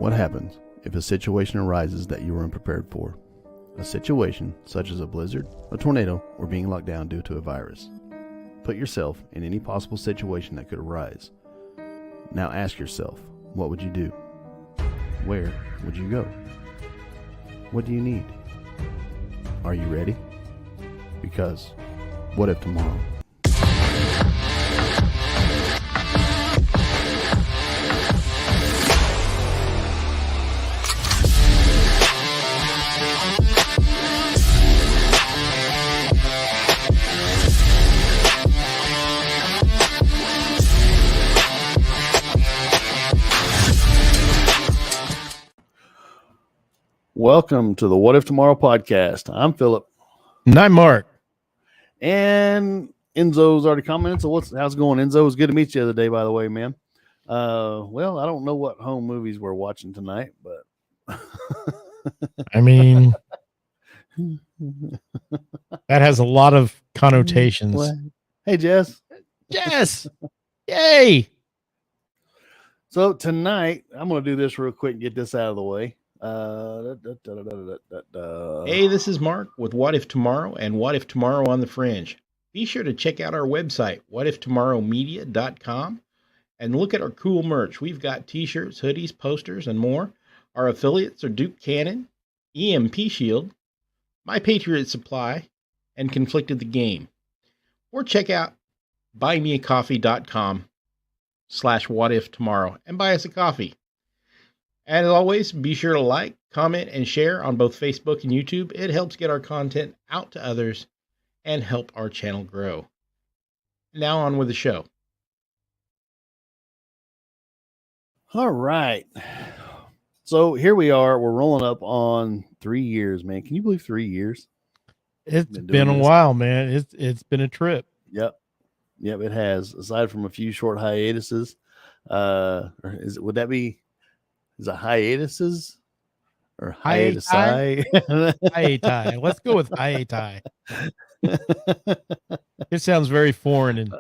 What happens if a situation arises that you were unprepared for? A situation such as a blizzard, a tornado, or being locked down due to a virus. Put yourself in any possible situation that could arise. Now ask yourself, what would you do? Where would you go? What do you need? Are you ready? Because what if tomorrow? Welcome to the What If Tomorrow podcast. I'm Philip. And I'm Mark. And Enzo's already commented. So how's it going, Enzo? It was good to meet you the other day, by the way, man. Well, I don't know what home movies we're watching tonight, but I mean, that has a lot of connotations. What? Hey, Jess. Yes. Yay. So tonight, I'm going to do this real quick and get this out of the way. Hey, this is Mark with What If Tomorrow and What If Tomorrow on the Fringe. Be sure to check out our website, whatiftomorrowmedia.com, and look at our cool merch. We've got t-shirts, hoodies, posters, and more. Our affiliates are Duke Cannon, EMP Shield, My Patriot Supply, and Conflicted the Game. Or check out buymeacoffee.com/whatiftomorrow and buy us a coffee. As always, be sure to like, comment, and share on both Facebook and YouTube. It helps get our content out to others and help our channel grow. Now on with the show. All right. So here we are. We're rolling up on 3 years, man. Can you believe 3 years? It's been a while, man. It's been a trip. Yep, it has. Aside from a few short hiatuses, would that be? Is it hiatuses or hiatus? Hiatai. Let's go with hiatai. It sounds very foreign and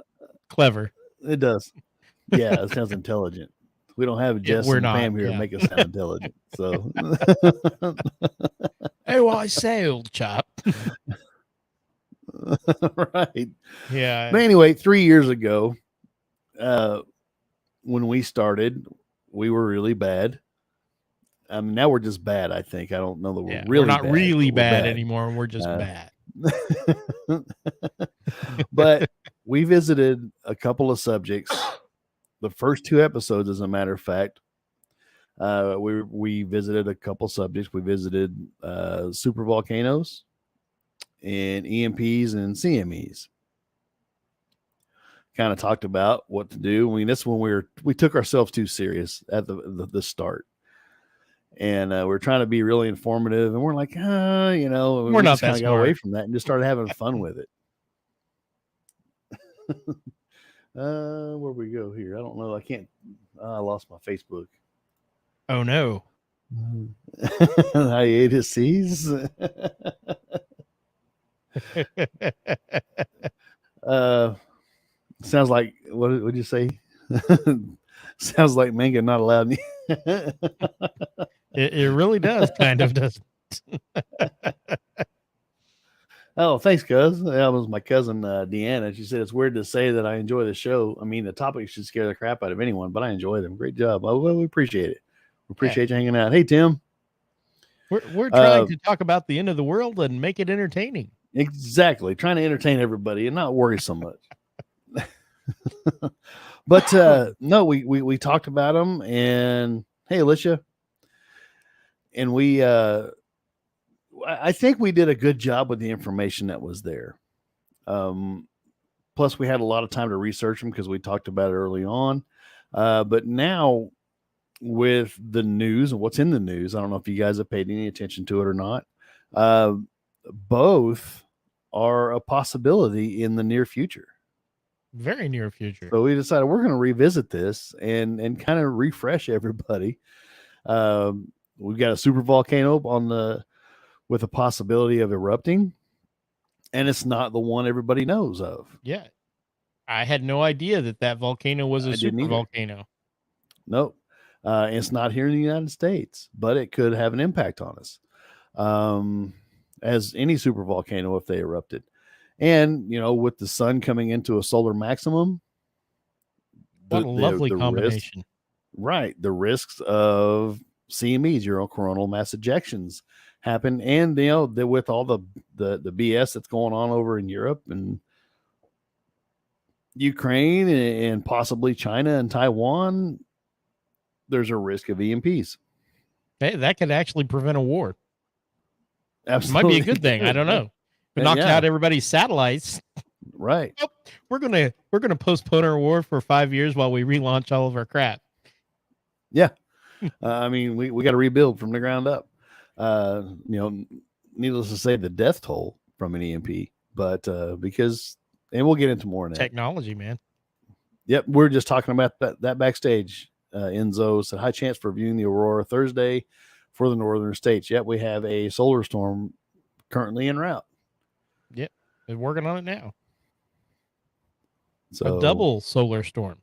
clever. It does. Yeah, it sounds intelligent. We don't have Jess and Pam here to make us sound intelligent. So, hey, well, I say, old chap. Right. Yeah. But anyway, 3 years ago, when we started, we were really bad. Now we're just bad, I think. I don't know that we're not really bad anymore. We're just bad. But we visited a couple of subjects. The first 2 episodes, as a matter of fact, we visited a couple subjects. We visited super volcanoes and EMPs and CMEs. Kind of talked about what to do. I mean, that's when we took ourselves too serious at the start. And we're trying to be really informative, and we're like, we're not just kind of got away from that and just started having fun with it. Where we go here? I don't know. I can't. I lost my Facebook. Oh no! Hiatuses. Sounds like what did you say? Sounds like manga not allowed. It really does, kind of does. Oh, thanks, cuz. That was my cousin Deanna. She said it's weird to say that I enjoy the show. I mean, the topics should scare the crap out of anyone, but I enjoy them. Great job. Well, we appreciate it. We appreciate you hanging out. Hey, Tim. We're trying to talk about the end of the world and make it entertaining. Exactly. Trying to entertain everybody and not worry so much. But no, we talked about them, and hey, Alicia, and I think we did a good job with the information that was there. Plus, we had a lot of time to research them because we talked about it early on. But now, with the news and what's in the news, I don't know if you guys have paid any attention to it or not. Both are a possibility in the near future. Very near future. So we decided we're going to revisit this and kind of refresh everybody. We've got a super volcano with a possibility of erupting, and it's not the one everybody knows of. Yeah. I had no idea that volcano was a super volcano. Nope. It's not here in the United States, but it could have an impact on us, as any super volcano if they erupted. And with the sun coming into a solar maximum, What a lovely the risk, combination. right? The risks of CMEs, coronal mass ejections, happen, and with all the BS that's going on over in Europe and Ukraine and possibly China and Taiwan, there's a risk of EMPs. Hey, that could actually prevent a war. Absolutely, It might be a good thing. I don't know. It knocks out everybody's satellites. Right. Oh, we're gonna postpone our war for 5 years while we relaunch all of our crap. Yeah. I mean, we got to rebuild from the ground up. Needless to say, the death toll from an EMP, but because, and we'll get into more in that. Technology, man. Yep, we're just talking about that backstage. Enzo said, high chance for viewing the aurora Thursday for the northern states. Yep, we have a solar storm currently en route. Yep, they're working on it now. So a double solar storm.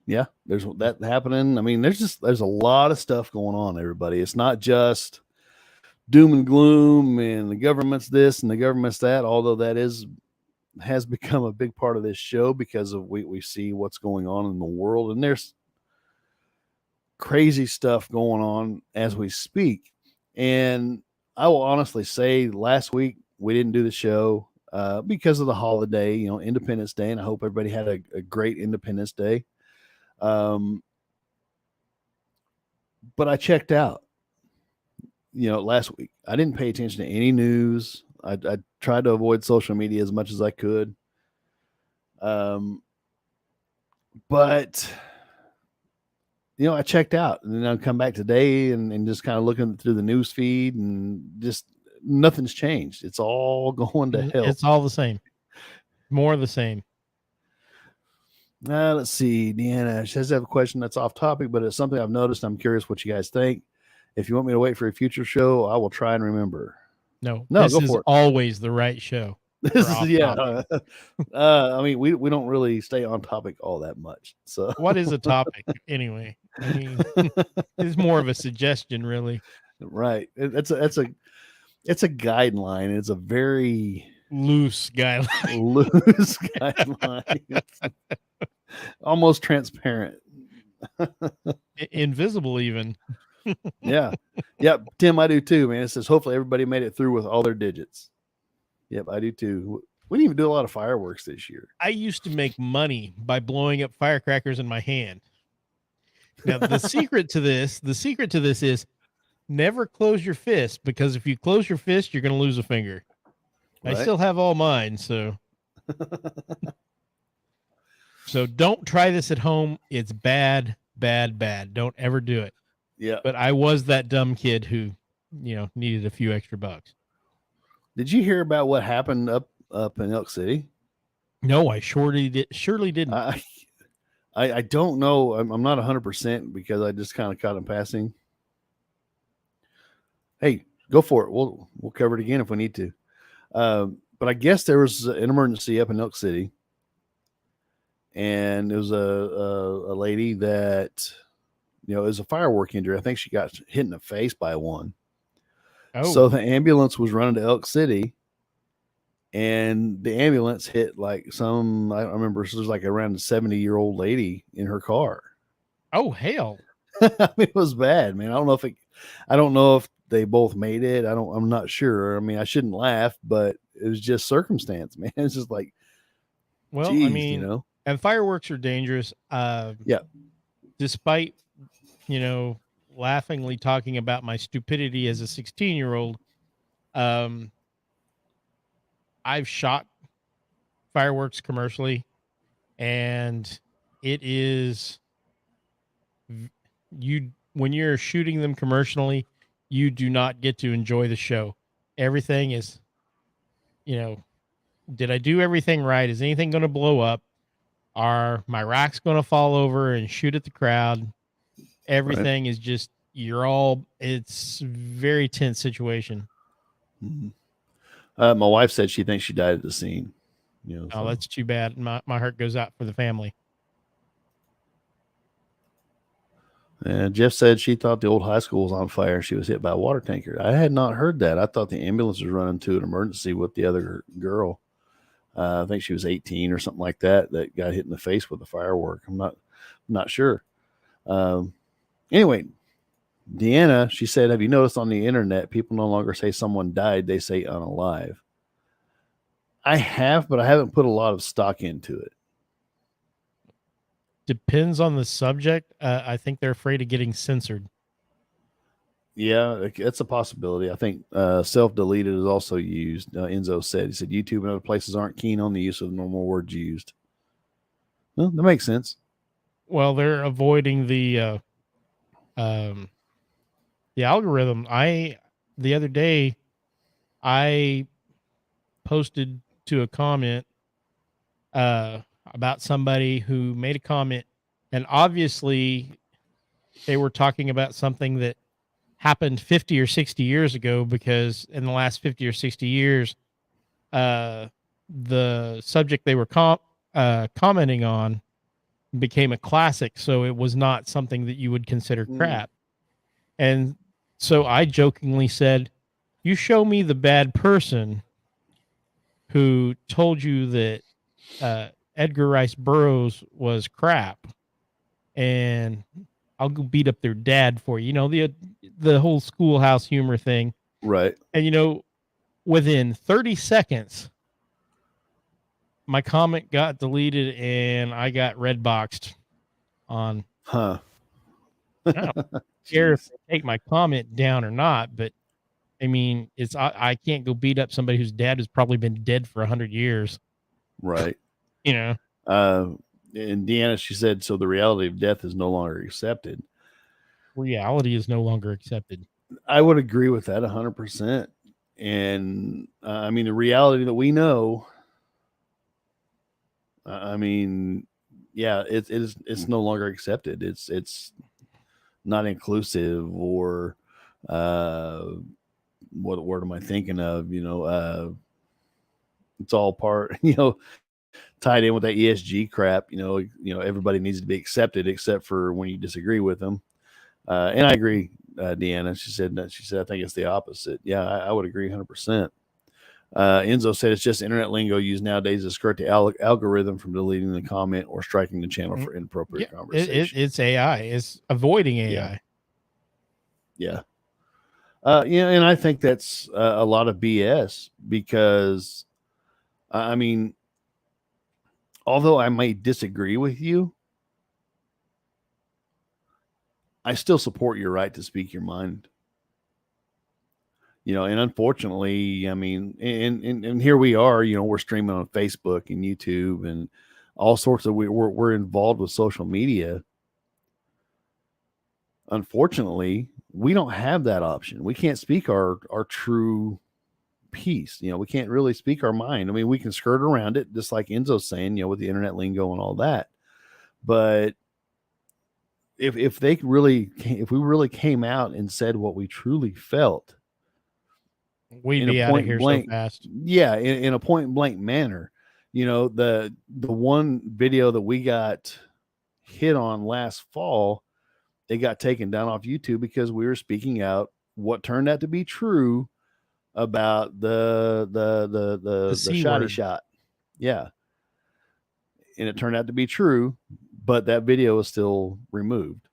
Yeah, there's that happening. I mean, there's a lot of stuff going on, everybody. It's not just doom and gloom and the government's this and the government's that, although that has become a big part of this show because of we see what's going on in the world, and there's crazy stuff going on as we speak. And I will honestly say last week we didn't do the show because of the holiday, Independence Day, and I hope everybody had a great Independence Day. But I checked out, last week. I didn't pay attention to any news. I tried to avoid social media as much as I could. But I checked out, and then I'll come back today and just kind of looking through the news feed, and just nothing's changed. It's all going to hell. It's all the same. More of the same. Let's see. Deanna, she has to have a question that's off topic, but it's something I've noticed. I'm curious what you guys think. If you want me to wait for a future show, I will try and remember. No, this is always the right show. This is, yeah. I mean, we don't really stay on topic all that much. So what is a topic anyway? I mean, it's more of a suggestion, really. Right. It's a guideline. It's a very loose guideline. Loose guideline. Almost transparent. Invisible even. Yeah. Yep. Tim, I do too, man. It says hopefully everybody made it through with all their digits. Yep, I do too. We didn't even do a lot of fireworks this year. I used to make money by blowing up firecrackers in my hand. Now, the secret to this is never close your fist, because if you close your fist, you're going to lose a finger. Right? I still have all mine, so don't try this at home. It's bad, bad, bad. Don't ever do it. Yeah. But I was that dumb kid who, needed a few extra bucks. Did you hear about what happened up in Elk City? No, I surely didn't. I don't know. I'm not 100% because I just kind of caught in passing. Hey, go for it. We'll cover it again if we need to. But I guess there was an emergency up in Elk City, and there was a lady that is a firework injury. I think she got hit in the face by one. Oh. So the ambulance was running to Elk City, and the ambulance hit like I don't remember, it was like around a 70-year-old lady in her car. Oh, hell. I mean, it was bad, man. I don't know if they both made it. I'm not sure. I mean, I shouldn't laugh, but it was just circumstance, man. It's just like, well, geez, I mean, and fireworks are dangerous. Yeah. Despite, laughingly talking about my stupidity as a 16-year-old, I've shot fireworks commercially, and it is when you're shooting them commercially, you do not get to enjoy the show. Everything is, did I do everything right? Is anything going to blow up? Are my racks going to fall over and shoot at the crowd? Everything is just, it's a very tense situation. Mm-hmm. My wife said she thinks she died at the scene. Oh, that's too bad. My heart goes out for the family. Jeff said she thought the old high school was on fire. She was hit by a water tanker. I had not heard that. I thought the ambulance was running to an emergency with the other girl. I think she was 18 or something like that got hit in the face with a firework. I'm not sure. Anyway, Deanna, she said, have you noticed on the internet, people no longer say someone died, they say unalive. I have, but I haven't put a lot of stock into it. Depends on the subject. I think they're afraid of getting censored. Yeah, it's a possibility. I think self-deleted is also used. Enzo said, he said, YouTube and other places aren't keen on the use of normal words used. Well, that makes sense. Well, they're avoiding the algorithm. The other day, I posted to a comment about somebody who made a comment, and obviously they were talking about something that happened 50 or 60 years ago, because in the last 50 or 60 years, the subject they were commenting on became a classic. So it was not something that you would consider crap. And so I jokingly said, you show me the bad person who told you that Edgar Rice Burroughs was crap, and I'll go beat up their dad for you. You know, the whole schoolhouse humor thing. Right. And, you know, within 30 seconds, my comment got deleted and I got red boxed on. Huh. I don't care if they take my comment down or not, but I mean, I can't go beat up somebody whose dad has probably been dead for 100 years. Right. You know. And Deanna, she said, so the reality of death is no longer accepted. Reality is no longer accepted. I would agree with that 100%. And I mean, the reality that we know, I mean, yeah, it's no longer accepted. It's not inclusive, or what word am I thinking of? You know, it's all part, you know, tied in with that ESG crap. You know, everybody needs to be accepted except for when you disagree with them. And I agree, Deanna. She said, I think it's the opposite. Yeah, I would agree 100%. Enzo said it's just internet lingo used nowadays to skirt the algorithm from deleting the comment or striking the channel for inappropriate conversation. It's AI. It's avoiding AI. Yeah. Yeah, and I think that's a lot of BS, because, I mean, although I might disagree with you, I still support your right to speak your mind. You know, and unfortunately, I mean, and here we are, you know, we're streaming on Facebook and YouTube and all sorts of, we're involved with social media. Unfortunately, we don't have that option. We can't speak our true piece. You know, we can't really speak our mind. I mean, we can skirt around it, just like Enzo's saying, you know, with the internet lingo and all that. But if we really came out and said what we truly felt, we'd be out of here so fast. Yeah, in a point blank manner. You know, the one video that we got hit on last fall, it got taken down off YouTube because we were speaking out what turned out to be true about the shoddy shot. Yeah. And it turned out to be true, but that video was still removed.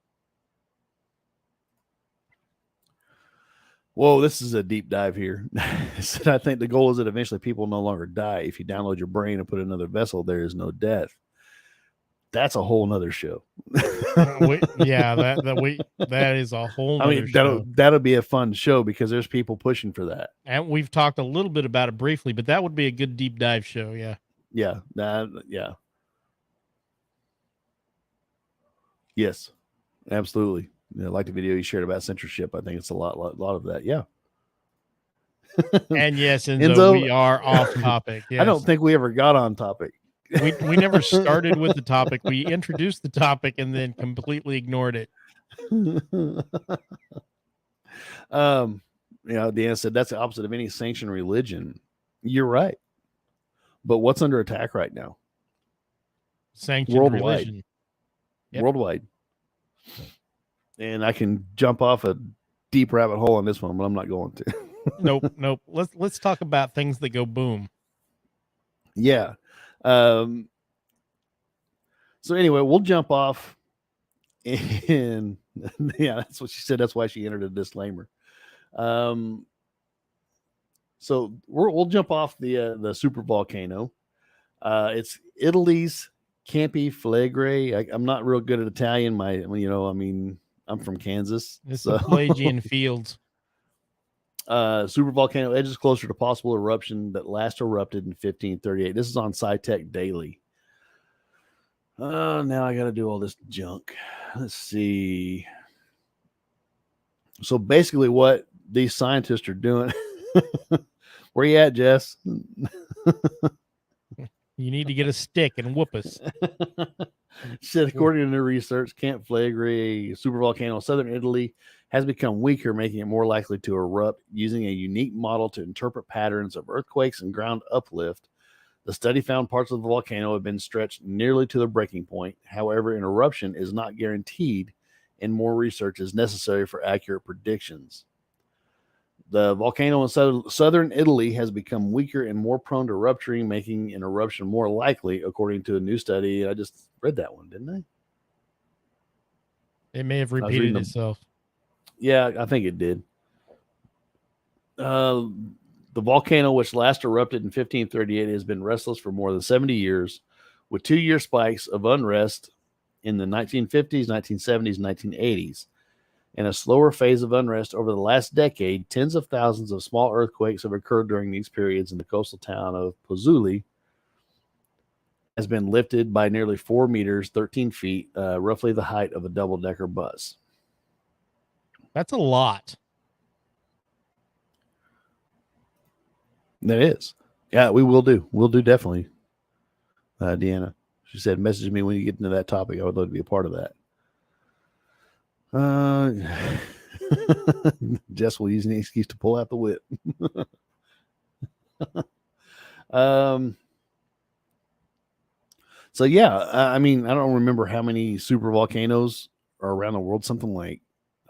Whoa, this is a deep dive here. I think the goal is that eventually people no longer die. If you download your brain and put another vessel, there is no death. That's a whole nother show. That is a whole nother show. That'll be a fun show because there's people pushing for that. And we've talked a little bit about it briefly, but that would be a good deep dive show. Yeah. Yeah. Yes, absolutely. You know, like the video you shared about censorship. I think it's a lot of that. Yeah. And yes, Enzo, we are off topic. Yes. I don't think we ever got on topic. We never started with the topic. We introduced the topic and then completely ignored it. You know, Deanna said that's the opposite of any sanctioned religion. You're right. But what's under attack right now? Sanctioned worldwide. Religion. Yep. Worldwide. And I can jump off a deep rabbit hole on this one, but I'm not going to. Nope. Let's talk about things that go boom. Yeah. Um, so anyway, we'll jump off, and yeah, that's what she said. That's why she entered a disclaimer. So we'll jump off the super volcano. It's Italy's Campi Flegrei. I'm not real good at Italian. I'm from Kansas. It's So the Pelagian fields. super volcano edges closer to possible eruption that last erupted in 1538. This is on SciTech Daily. Now I got to do all this junk. Let's see. So basically, what these scientists are doing. Where you at, Jess? You need to get a stick and whoop us. Said according to new research, Camp Flegrei, a supervolcano in southern Italy, has become weaker, making it more likely to erupt. Using a unique model to interpret patterns of earthquakes and ground uplift, the study found parts of the volcano have been stretched nearly to the breaking point. However, an eruption is not guaranteed, and more research is necessary for accurate predictions. The volcano in southern Italy has become weaker and more prone to rupturing, making an eruption more likely, according to a new study. I just read that one, didn't I? It may have repeated itself. Yeah, I think it did. The volcano, which last erupted in 1538, has been restless for more than 70 years, with 2-year spikes of unrest in the 1950s, 1970s, and 1980s. In a slower phase of unrest over the last decade, tens of thousands of small earthquakes have occurred during these periods, and the coastal town of Pozzuoli has been lifted by nearly 4 meters, 13 feet, roughly the height of a double-decker bus. That's a lot. That is. Yeah, we will do. We'll do definitely. Deanna. She said, message me when you get into that topic. I would love to be a part of that. Jess will use any excuse to pull out the whip. So yeah, I mean, I don't remember how many super volcanoes are around the world. Something like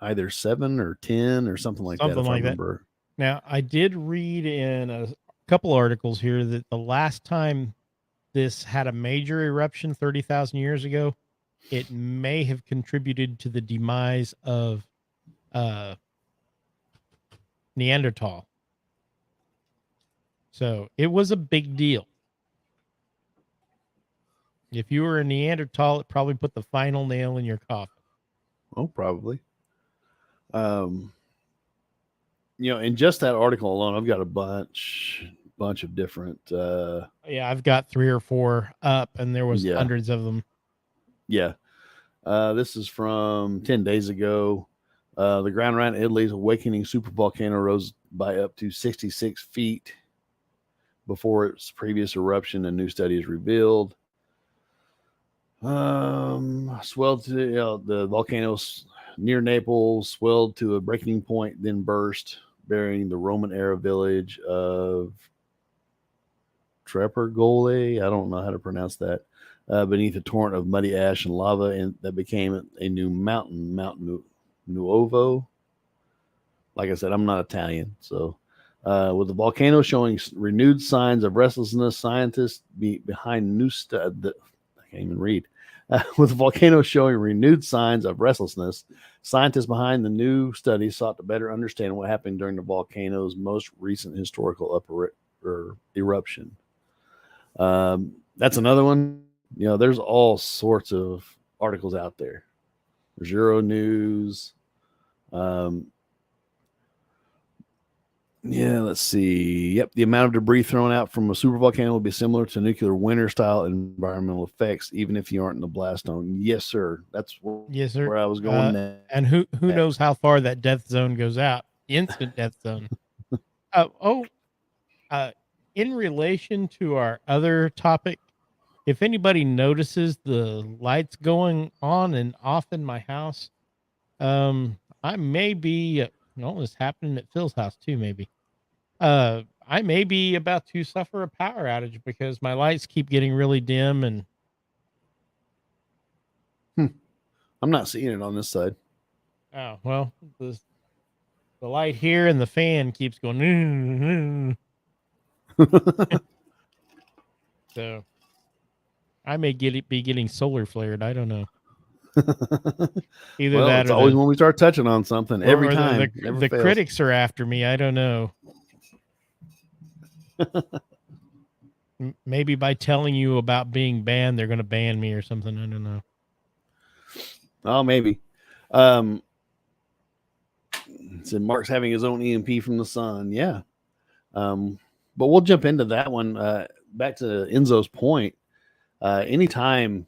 either 7 or 10 or something like that. If I remember. Now, I did read in a couple articles here that the last time this had a major eruption 30,000 years ago, it may have contributed to the demise of Neanderthal. So it was a big deal. If you were a Neanderthal, it probably put the final nail in your coffin. Oh, probably. In just that article alone, I've got a bunch of different. Yeah, I've got 3 or 4 up, and there was hundreds of them. Yeah. This is from 10 days ago. The ground around Italy's awakening supervolcano rose by up to 66 feet before its previous eruption, a new study has revealed. Swelled to the volcanoes near Naples, swelled to a breaking point, then burst, burying the Roman era village of Trepergole. I don't know how to pronounce that. Beneath a torrent of muddy ash and lava, and that became a new mountain, Mount Nuovo. Like I said, I'm not Italian, so with the volcano showing renewed signs of restlessness, scientists behind new study. I can't even read. With the volcano showing renewed signs of restlessness, scientists behind the new study sought to better understand what happened during the volcano's most recent historical eruption. That's another one. There's all sorts of articles out there. There's Euro News. Let's see. Yep, the amount of debris thrown out from a supervolcano will be similar to nuclear winter-style environmental effects, even if you aren't in the blast zone. Yes, sir. That's where I was going. And who knows how far that death zone goes out? Instant death zone. In relation to our other topic, if anybody notices the lights going on and off in my house, I may be. This happened at Phil's house too. Maybe. I may be about to suffer a power outage because my lights keep getting really dim and. I'm not seeing it on this side. Oh, well, the light here and the fan keeps going. So I may be getting solar flared. I don't know. Either Well, that it's always when we start touching on something. Every or time, never the fails. critics are after me. I don't know. Maybe by telling you about being banned, they're going to ban me or something. I don't know. Oh, maybe. So Mark's having his own EMP from the sun. Yeah. But we'll jump into that one. Back to Enzo's point. Anytime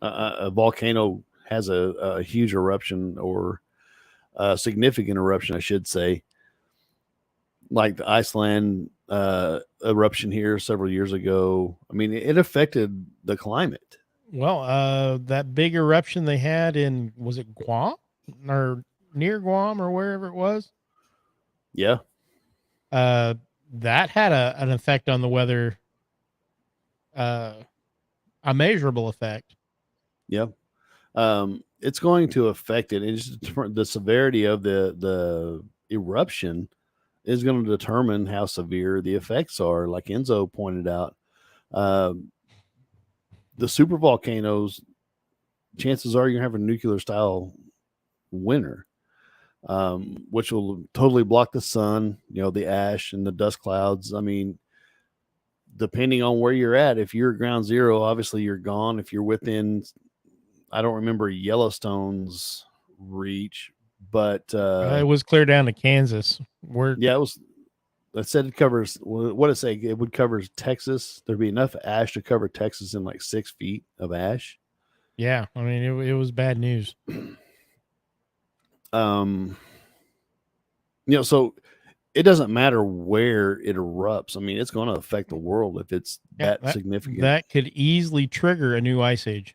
a volcano has a huge eruption or a significant eruption, I should say, like the Iceland eruption here several years ago, I mean, it affected the climate. Well, that big eruption they had was it Guam or near Guam or wherever it was? Yeah. That had an effect on the weather, a measurable effect. Yeah. It's going to affect it. It's just the severity of the eruption is going to determine how severe the effects are. Like Enzo pointed out, the super volcanoes, chances are you're going to have a nuclear style winter, which will totally block the sun, the ash and the dust clouds. I mean, depending on where you're at, if you're at ground zero, obviously you're gone. If you're within, I don't remember Yellowstone's reach, but It was clear down to Kansas. yeah, it was. I said it covers, what did it say? It would cover Texas. There'd be enough ash to cover Texas in like 6 feet of ash. Yeah, I mean it was bad news. So it doesn't matter where it erupts. I mean, it's going to affect the world if it's that significant. That could easily trigger a new ice age.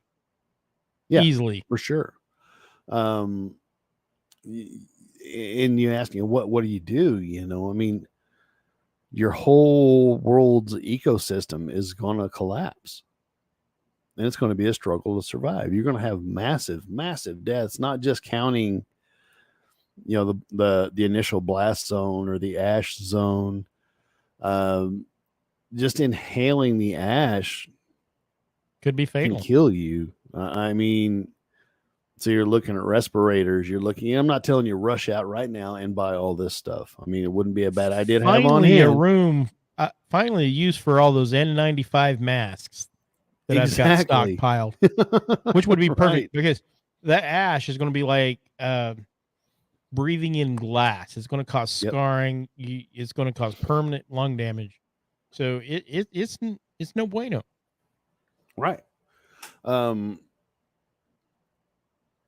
Yeah, easily, for sure. And you ask me, what do you do? I mean, your whole world's ecosystem is going to collapse. And it's going to be a struggle to survive. You're going to have massive, massive deaths, not just counting, the initial blast zone or the ash zone. Just inhaling the ash could be fatal. Can kill you. I mean, so you're looking at respirators. You're looking. I'm not telling you rush out right now and buy all this stuff. I mean, it wouldn't be a bad idea to have on hand. Finally, a use for all those N95 masks that I've got stockpiled, which would be perfect because that ash is going to be like breathing in glass. It's going to cause scarring. It's going to cause permanent lung damage. So it's no bueno. Right.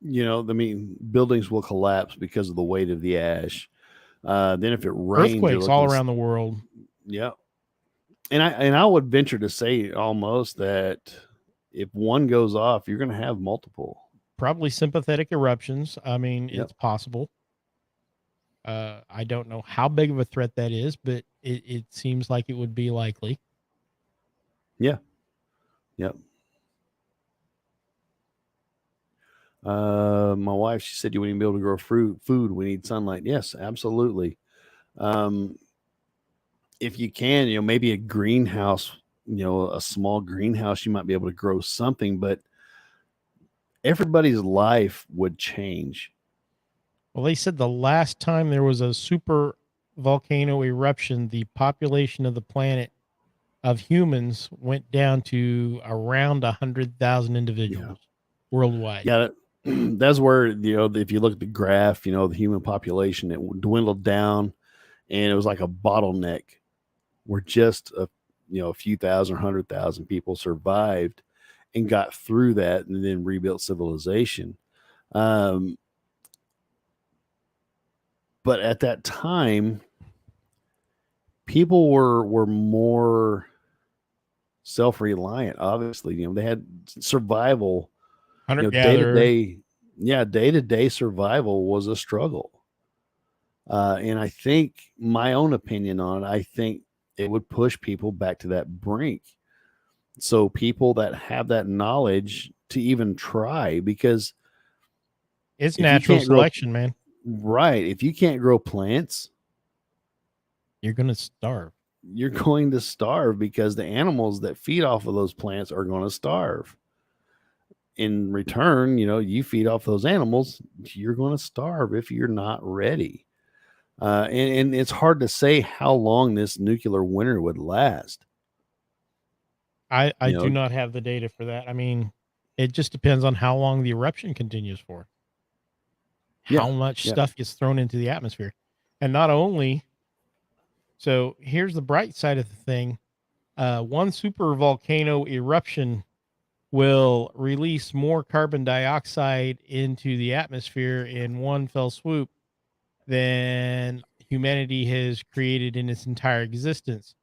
I mean, buildings will collapse because of the weight of the ash. Then if it rains, earthquakes all around the world. Yeah. And I would venture to say almost that if one goes off, you're going to have multiple. Probably sympathetic eruptions. I mean, it's possible. I don't know how big of a threat that is, but it seems like it would be likely. Yeah. Yep. My wife, she said, you wouldn't be able to grow food. We need sunlight. Yes, absolutely. If you can, maybe a greenhouse, a small greenhouse, you might be able to grow something, but everybody's life would change. Well, they said the last time there was a super volcano eruption, the population of the planet of humans went down to around 100,000 individuals worldwide. Yeah. That's where, if you look at the graph, the human population, it dwindled down and it was like a bottleneck where just a few thousand, 100,000 people survived and got through that and then rebuilt civilization. But at that time, people were more self-reliant. Obviously, they had survival. Day-to-day survival was a struggle. And I think my own opinion on it, I think it would push people back to that brink. So people that have that knowledge to even try, because It's if you natural can't grow, selection, man. right, if you can't grow plants, You're gonna starve. you're going to starve because the animals that feed off of those plants are going to starve. In return, you feed off those animals, you're going to starve if you're not ready. And it's hard to say how long this nuclear winter would last. I You do know, not have the data for that. I mean, it just depends on how long the eruption continues for, yeah, how much yeah, stuff gets thrown into the atmosphere. And not only, so here's the bright side of the thing. One super volcano eruption will release more carbon dioxide into the atmosphere in one fell swoop than humanity has created in its entire existence.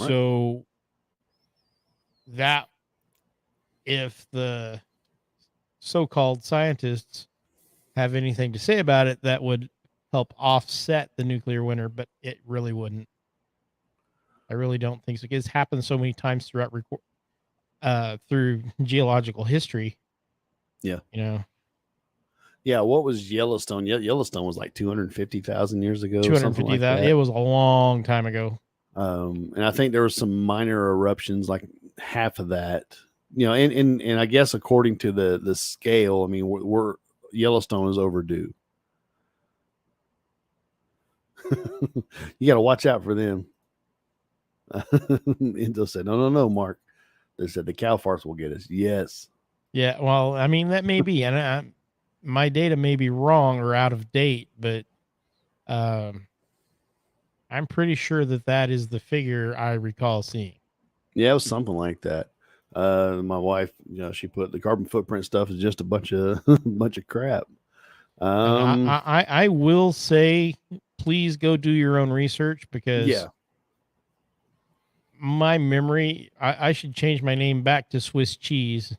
right. So that, if the so-called scientists have anything to say about it, that would help offset the nuclear winter, but it really wouldn't. I really don't think so. It's happened so many times through geological history. Yeah. You know, Yeah, what was Yellowstone? Yellowstone was like 250,000 years ago, something like 250,000. It that. was a long time ago. And I think there was some minor eruptions, like half of that. And I guess according to the scale, I mean, we're Yellowstone is overdue. You got to watch out for them. And they'll say, no, Mark. They said the cow farts will get us. Yes. Yeah, well, I mean that may be, and my data may be wrong or out of date, but um, I'm pretty sure that is the figure I recall seeing. Yeah, it was something like that. My wife, she put the carbon footprint stuff is just a bunch of bunch of crap. And Um, I will say, please go do your own research because yeah, my memory, I should change my name back to Swiss cheese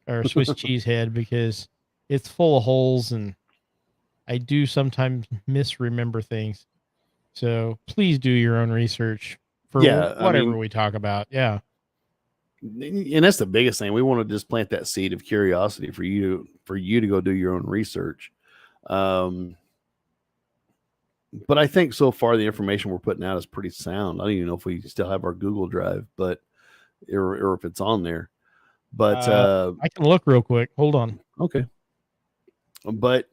or Swiss cheesehead because it's full of holes and I do sometimes misremember things. So please do your own research for yeah. I whatever mean, we talk about. Yeah. and that's the biggest thing. We want to just plant that seed of curiosity for you to go do your own research. Um, but I think so far the information we're putting out is pretty sound. I don't even know if we still have our Google Drive, but or if it's on there. But I can look real quick. Hold on. okay. But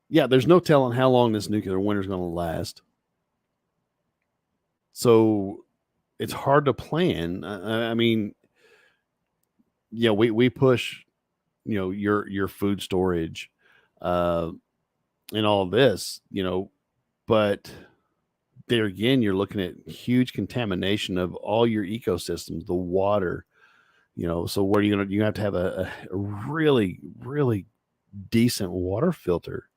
yeah, there's no telling how long this nuclear winter is going to last. So it's hard to plan. I mean, yeah, we push, your food storage, uh, and all this, but there again, you're looking at huge contamination of all your ecosystems, the water, so where you have to have a really, really decent water filter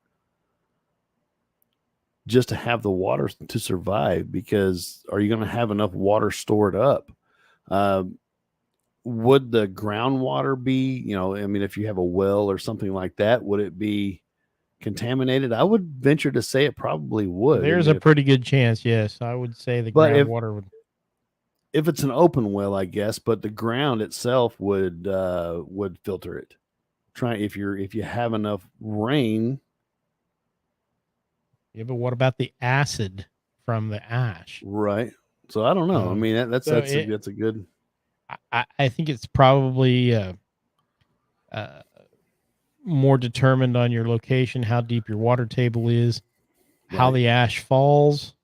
just to have the water to survive, because are you going to have enough water stored up? Um, would the groundwater be, I mean, if you have a well or something like that, would it be contaminated? I would venture to say it probably would. I There's mean, a pretty good chance. Yes. I would say the but groundwater would. if it's an open well, I guess, but the ground itself would filter it. Try if you have enough rain. Yeah. But what about the acid from the ash? Right. So I don't know. I mean, So that's a good. I think it's probably uh, more determined on your location, how deep your water table is, how Right. the ash falls,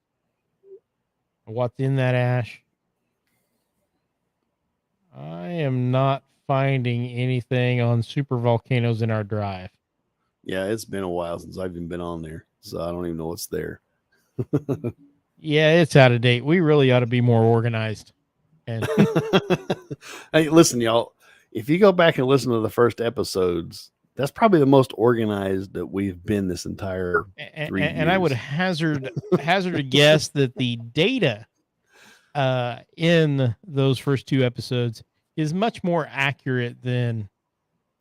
what's in that ash. I am not finding anything on super volcanoes in our drive. Yeah, it's been a while since I've even been on there, so I don't even know what's there. Yeah, it's out of date. We really ought to be more organized. And Hey, listen, y'all. If you go back and listen to the first episodes, that's probably the most organized that we've been this entire 3 and I would years. hazard a guess that the data in those first two episodes is much more accurate than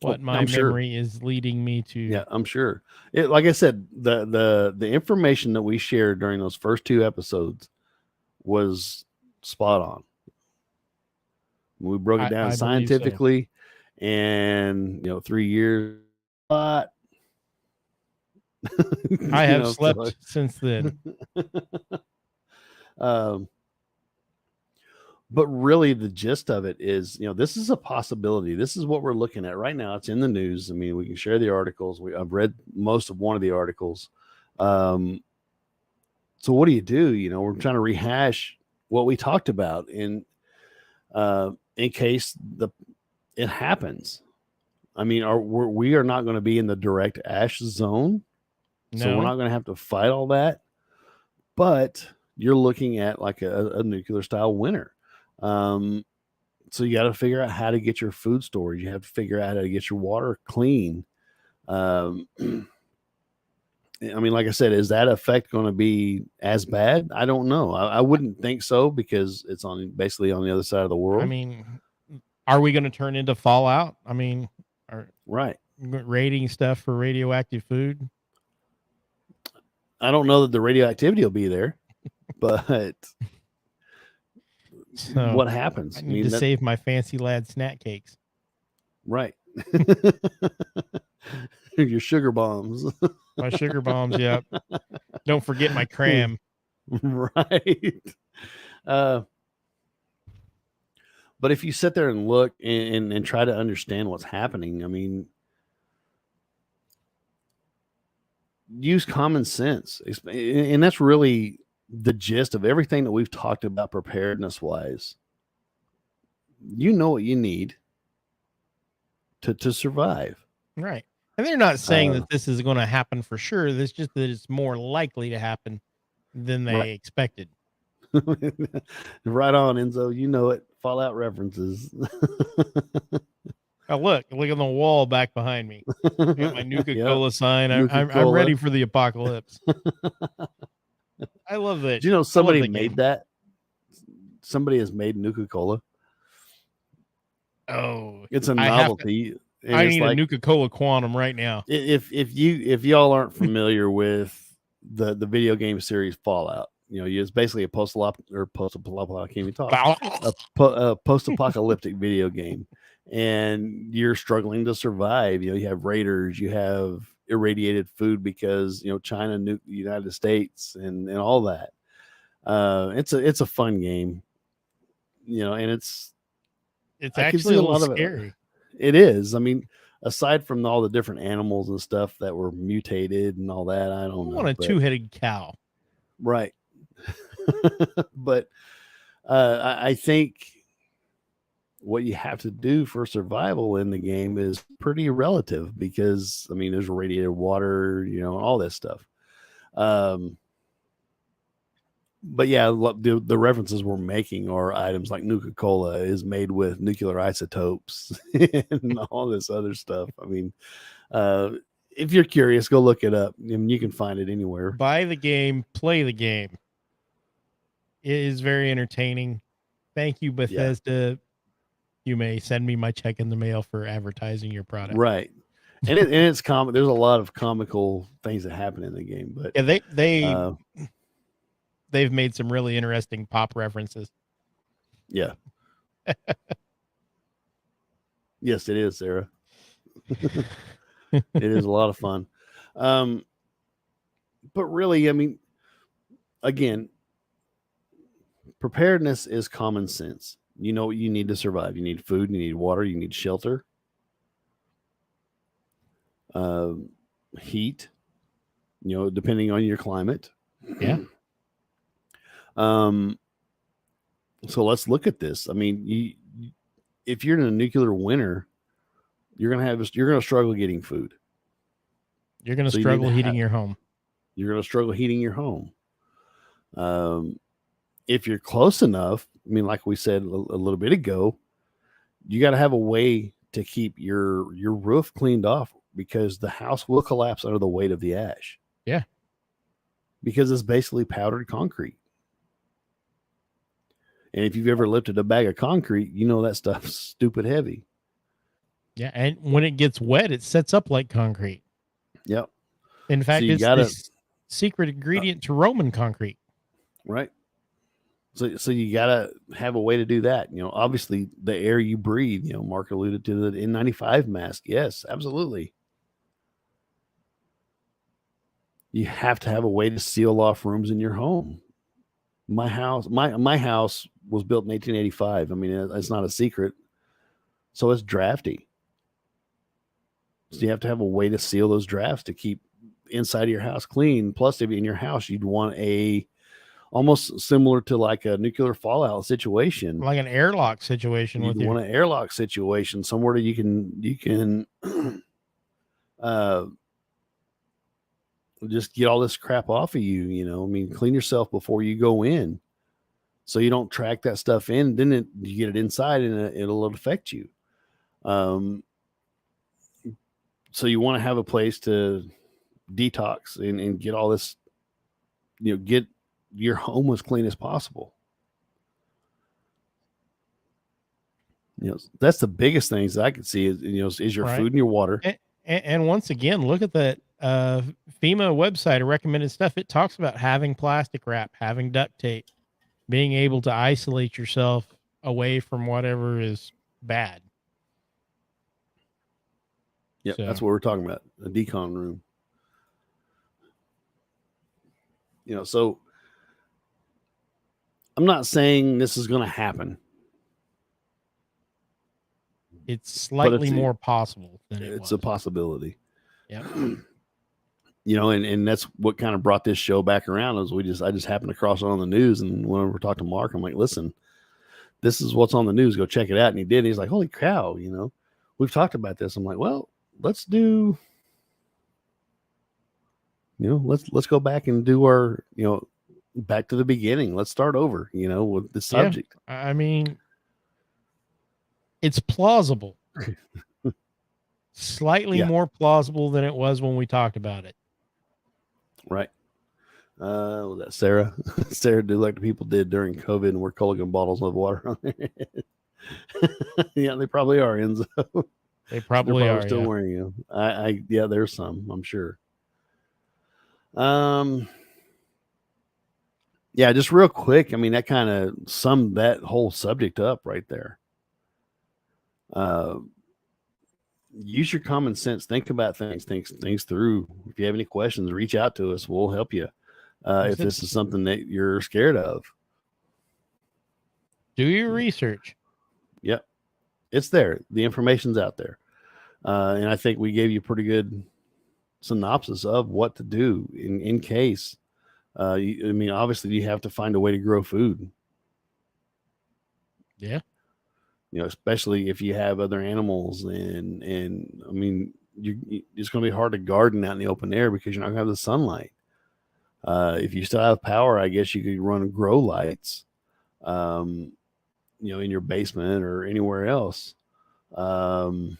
what my I'm sure. memory is leading me to. Yeah, I'm sure. Like I said, the information that we shared during those first two episodes was spot on. We broke it down I believe so. scientifically, and 3 years, but I have So, slept since then. um, but really, the gist of it is, this is a possibility. This is what we're looking at right now. It's in the news. I mean, we can share the articles. I've read most of one of the articles. So what do? We're trying to rehash what we talked about in case it happens. I mean, we are not going to be in the direct ash zone, so we're not going to have to fight all that. But you're looking at like a nuclear style winter. So you got to figure out how to get your food storage. You have to figure out how to get your water clean. I mean, like I said, is that effect going to be as bad? I don't know. I wouldn't think so, because it's basically on the other side of the world. I mean, are we going to turn into Fallout? I mean, right. Rating stuff for radioactive food. I don't know that the radioactivity will be there, but so what happens? I need to save my fancy lad snack cakes. Right. Your sugar bombs. My sugar bombs, yep. Don't forget my cram. Right. But if you sit there and look and try to understand what's happening, I mean, use common sense. And that's really the gist of everything that we've talked about preparedness wise. You know what you need to survive. Right. And they're not saying that this is going to happen for sure. It's just that it's more likely to happen than they expected. Right on, Enzo. You know it. Fallout references. Oh, look on the wall back behind me. I got my Nuka-Cola sign. I'm ready for the apocalypse. I love that. Do you know somebody made that? Somebody has made Nuka-Cola. Oh, it's a novelty. I need a Nuka-Cola Quantum right now. If y'all aren't familiar with the video game series Fallout, it's basically a post-apocalyptic video game, and you're struggling to survive. You have raiders, you have irradiated food because China nuked the United States and all that. It's a fun game, and it's actually a lot scary. It is. I mean, aside from all the different animals and stuff that were mutated and all that, I don't know. I want a two-headed cow. Right. But I think what you have to do for survival in the game is pretty relative, because, I mean, there's radiated water, all this stuff. But yeah, the references we're making are items like Nuka-Cola is made with nuclear isotopes and all this other stuff. I mean, if you're curious, go look it up. I mean, you can find it anywhere. Buy the game, play the game. It is very entertaining. Thank you, Bethesda. Yeah. You may send me my check in the mail for advertising your product. Right. And it's comic. There's a lot of comical things that happen in the game, but yeah, they've made some really interesting pop references. Yeah. Yes, it is, Sarah. It is a lot of fun. But really, I mean, again, preparedness is common sense. You know what you need to survive. You need food, you need water, you need shelter, heat, depending on your climate. Yeah. So let's look at this. I mean, if you're in a nuclear winter, you're going to struggle getting food. You're going to struggle heating your home. You're going to struggle heating your home. If you're close enough, I mean, like we said a little bit ago, you got to have a way to keep your roof cleaned off, because the house will collapse under the weight of the ash. Yeah. Because it's basically powdered concrete. And if you've ever lifted a bag of concrete, that stuff's stupid heavy. Yeah, and when it gets wet, it sets up like concrete. Yep. In fact, it's the secret ingredient to Roman concrete. Right. So you got to have a way to do that. Obviously, the air you breathe, Mark alluded to the N95 mask. Yes, absolutely. You have to have a way to seal off rooms in your home. My house was built in 1885. I mean, it's not a secret. So it's drafty. So you have to have a way to seal those drafts to keep inside of your house clean. Plus, if in your house, you'd want almost similar to like a nuclear fallout situation, like an airlock situation. You'd want an airlock situation somewhere that you can just get all this crap off of you. You know, I mean, clean yourself before you go in, so you don't track that stuff in. Then you get it inside, and it'll affect you. So you want to have a place to detox and get all this, get your home as clean as possible. That's the biggest things that I could see is your food and your water. And once again, look at that FEMA website of recommended stuff. It talks about having plastic wrap, having duct tape, being able to isolate yourself away from whatever is bad. Yeah, that's what we're talking about, a decon room. So I'm not saying this is going to happen. It's slightly more possible than it's a possibility. Yeah. And that's what kind of brought this show back around is I just happened to cross it on the news, and when we talked to Mark, I'm like, listen, this is what's on the news. Go check it out. And he did. And he's like, holy cow, we've talked about this. I'm like, well, let's do, let's go back and do our, back to the beginning. Let's start over, with the subject. Yeah, I mean, it's plausible. Slightly more plausible than it was when we talked about it. Right. Was that Sarah? Sarah did like the people did during COVID and wear Culligan bottles of water on their head. Yeah, they probably are, Enzo. They probably are still wearing them. Yeah, there's some, I'm sure. Yeah, just real quick. I mean, that kind of summed that whole subject up right there. Use your common sense. Think about things through. If you have any questions, reach out to us. We'll help you. If this is something that you're scared of, do your research. Yep. It's there. The information's out there. And I think we gave you a pretty good synopsis of what to do in case. Obviously you have to find a way to grow food. Yeah. Especially if you have other animals and I mean, it's going to be hard to garden out in the open air because you're not going to have the sunlight. If you still have power, I guess you could run grow lights, in your basement or anywhere else. So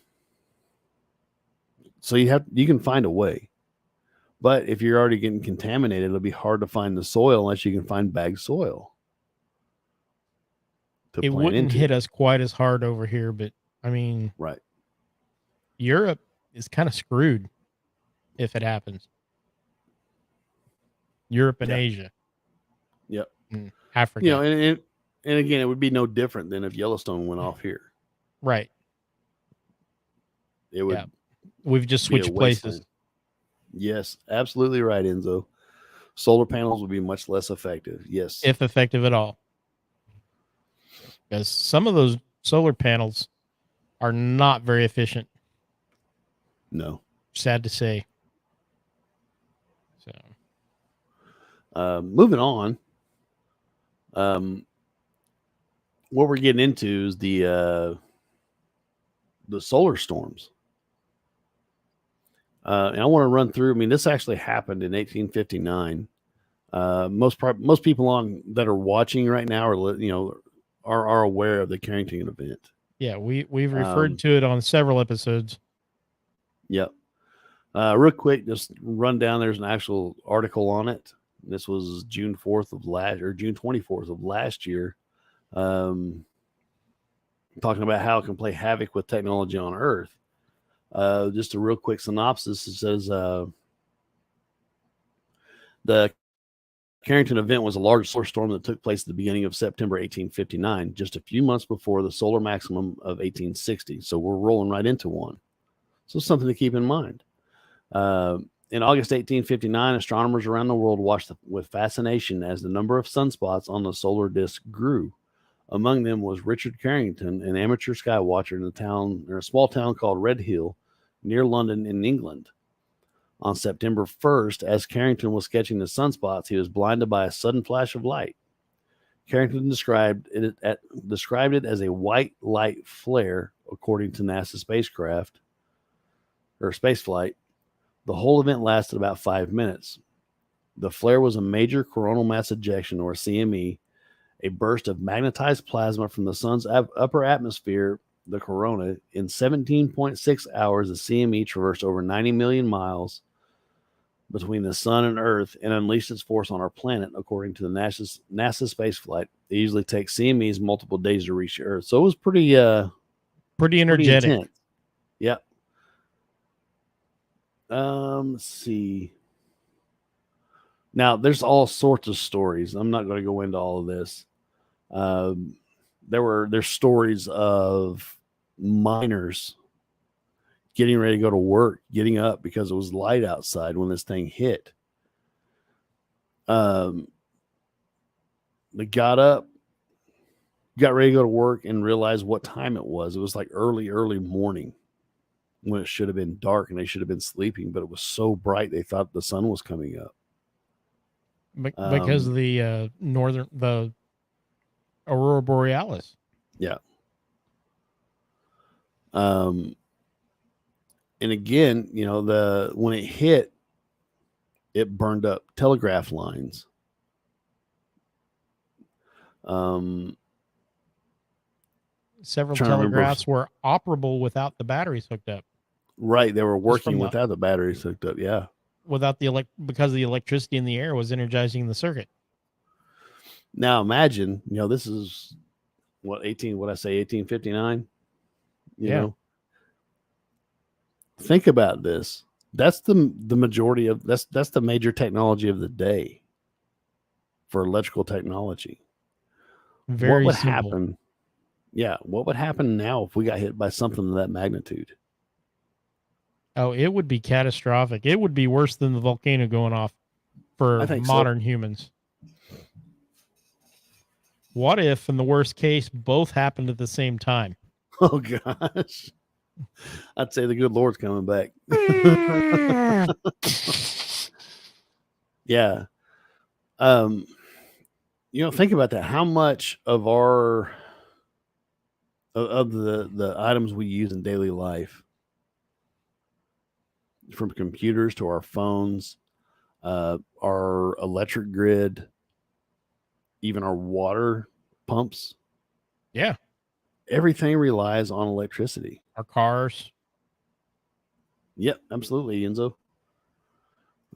you can find a way, but if you're already getting contaminated, it'll be hard to find the soil unless you can find bagged soil. It wouldn't hit us quite as hard over here, but I mean, right. Europe is kind of screwed if it happens. Europe and Asia. Yep. And Africa. And again, it would be no different than if Yellowstone went off here. Right. It would. Yeah. We've just switched places. Yes, absolutely right, Enzo. Solar panels would be much less effective. Yes. If effective at all. Because some of those solar panels are not very efficient. No. Sad to say. So, moving on. What we're getting into is the solar storms. And I want to run through. I mean, this actually happened in 1859. Most people that are watching right now are aware of the Carrington event. Yeah, we've referred to it on several episodes. Yep. Real quick, just run down. There's an actual article on it. This was June 24th of last year. Talking about how it can play havoc with technology on Earth. Just a real quick synopsis. It says the Carrington event was a large solar storm that took place at the beginning of September 1859, just a few months before the solar maximum of 1860. So we're rolling right into one. So something to keep in mind. In August 1859, astronomers around the world watched with fascination as the number of sunspots on the solar disk grew. Among them was Richard Carrington, an amateur sky watcher in a small town called Red Hill, near London in England. On September 1st, as Carrington was sketching the sunspots, he was blinded by a sudden flash of light. Carrington described it as a white light flare, according to NASA spaceflight. The whole event lasted about 5 minutes. The flare was a major coronal mass ejection, or CME, a burst of magnetized plasma from the sun's upper atmosphere, the corona. In 17.6 hours, the CME traversed over 90 million miles between the sun and Earth and unleashed its force on our planet, according to the NASA spaceflight. It usually takes CMEs multiple days to reach Earth. So it was pretty energetic. intense. Yep. Let's see. Now, there's all sorts of stories. I'm not going to go into all of this. There's stories of miners getting ready to go to work, getting up because it was light outside when this thing hit. They got up, got ready to go to work, and realized what time it was. It was like early morning, when it should have been dark and they should have been sleeping, but it was so bright they thought the sun was coming up. Because of the the Aurora Borealis. Yeah. And again, when it hit, it burned up telegraph lines. Several telegraphs were operable without the batteries hooked up. Right, they were working without the batteries hooked up. Yeah, without because the electricity in the air was energizing the circuit. Now imagine, this is 1859. You know, think about this. That's the majority of that's the major technology of the day for electrical technology. Very what would simple. happen? Yeah, what would happen now if we got hit by something of that magnitude? Oh, it would be catastrophic. It would be worse than the volcano going off for modern humans. What if, in the worst case, both happened at the same time? Oh, gosh. I'd say the good Lord's coming back. Yeah. Think about that. How much of the items we use in daily life, from computers to our phones, our electric grid, even our water pumps. Yeah. Everything relies on electricity. Our cars. Yep, absolutely, Enzo.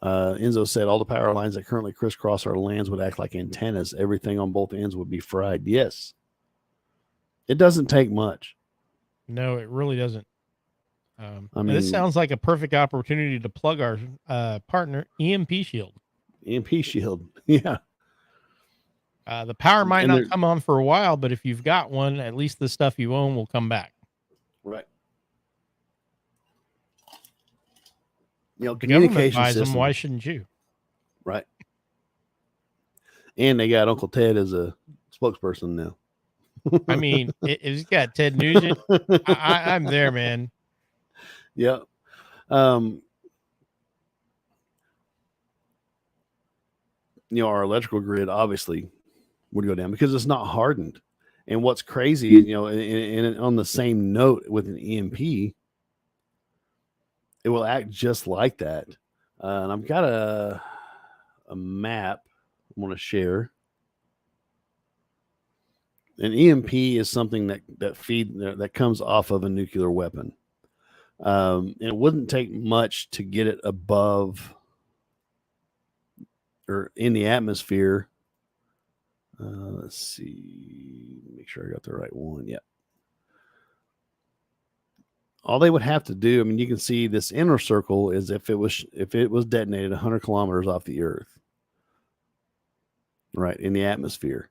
Enzo said all the power lines that currently crisscross our lands would act like antennas. Everything on both ends would be fried. Yes. It doesn't take much. No, it really doesn't. This sounds like a perfect opportunity to plug our partner, EMP Shield. EMP Shield, yeah. The power might not come on for a while, but if you've got one, at least the stuff you own will come back. Right. Communication system. Why shouldn't you? Right. And they got Uncle Ted as a spokesperson now. I mean, if he's got Ted Nugent, I'm there, man. Yeah. Our electrical grid obviously would go down because it's not hardened. And what's crazy, and on the same note with an EMP, it will act just like that. And I've got a map I want to share. An EMP is something that comes off of a nuclear weapon. It wouldn't take much to get it above or in the atmosphere. Let's see. Make sure I got the right one. Yep. All they would have to do, you can see this inner circle is if it was detonated 100 kilometers off the Earth, right, in the atmosphere.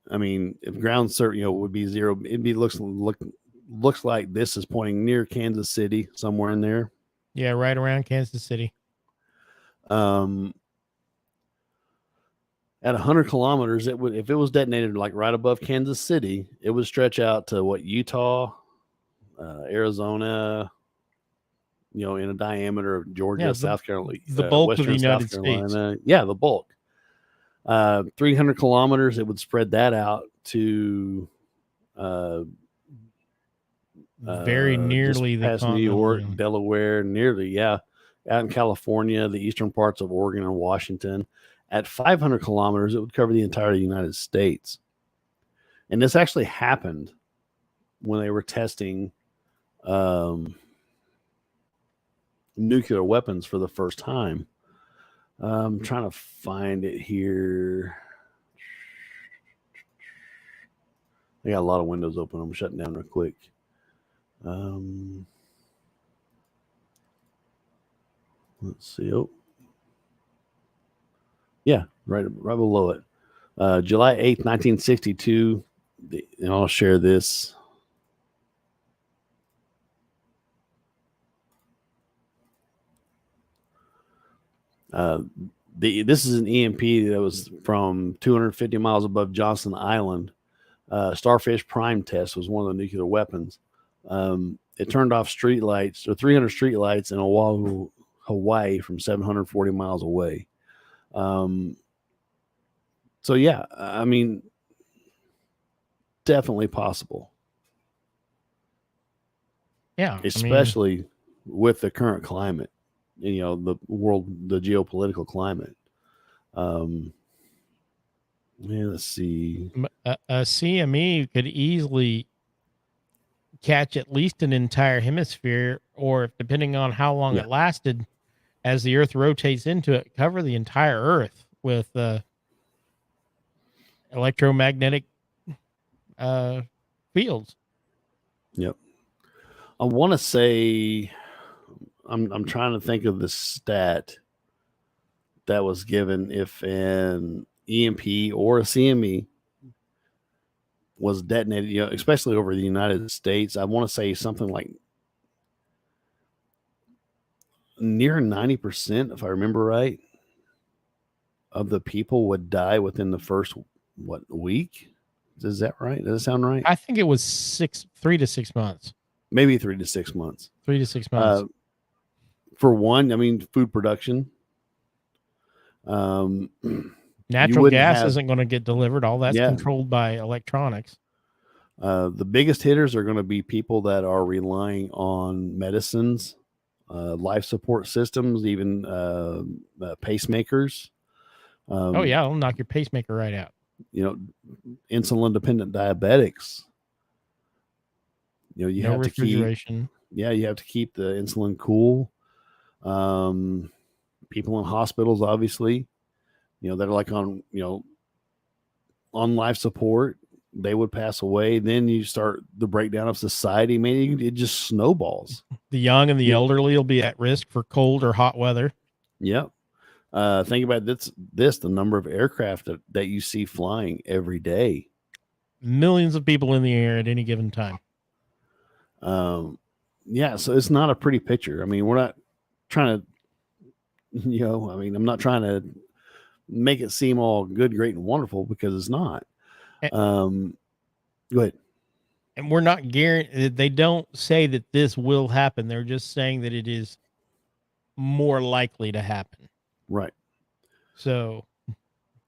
If ground would be zero, looks like this is pointing near Kansas City, somewhere in there. Yeah, right around Kansas City. At 100 kilometers, it would, if it was detonated like right above Kansas City, it would stretch out to what, Utah, Arizona, in a diameter of Georgia, Yeah, South Carolina, the bulk of the Western United South States. Carolina. Yeah, the bulk. 300 kilometers, it would spread that out to Very just nearly the past New continental York, Union. Delaware, nearly, out in California, the eastern parts of Oregon and Washington. At 500 kilometers, it would cover the entire United States. And this actually happened when they were testing nuclear weapons for the first time. I'm trying to find it here. I got a lot of windows open. I'm shutting down real quick. Let's see. Oh, yeah, right below it. July 8th, 1962. And I'll share this. This is an EMP that was from 250 miles above Johnson Island. Starfish Prime test was one of the nuclear weapons. It turned off street lights, or 300 street lights in Oahu, Hawaii, from 740 miles away. So yeah, I mean, definitely possible. Yeah, especially with the current climate, the world, the geopolitical climate. Let's see. A CME could easily catch at least an entire hemisphere, or depending on how long it lasted, as the Earth rotates into it, cover the entire Earth with electromagnetic fields. Yep. I want to say, I'm trying to think of the stat that was given if an EMP or a CME was detonated, especially over the United States. I want to say something like near 90%, if I remember right, of the people would die within the first week. Is that right? Does that sound right? I think it was 3 to 6 months. Maybe 3 to 6 months. 3 to 6 months. For one, I mean, food production. Natural gas isn't going to get delivered. All that's controlled by electronics. The biggest hitters are going to be people that are relying on medicines, life support systems, even pacemakers. It'll knock your pacemaker right out. Insulin dependent diabetics. You no have refrigeration. You have to keep the insulin cool. People in hospitals, obviously, they're like on life support. They would pass away. Then you start the breakdown of society. Man, it just snowballs. The young and the elderly will be at risk for cold or hot weather. Yep. Think about this, the number of aircraft that you see flying every day. Millions of people in the air at any given time. So it's not a pretty picture. I mean, we're not trying to, I'm not trying to make it seem all good, great, and wonderful, because it's not. Go ahead. And we're not guaranteed. They don't say that this will happen. They're just saying that it is more likely to happen. Right. So,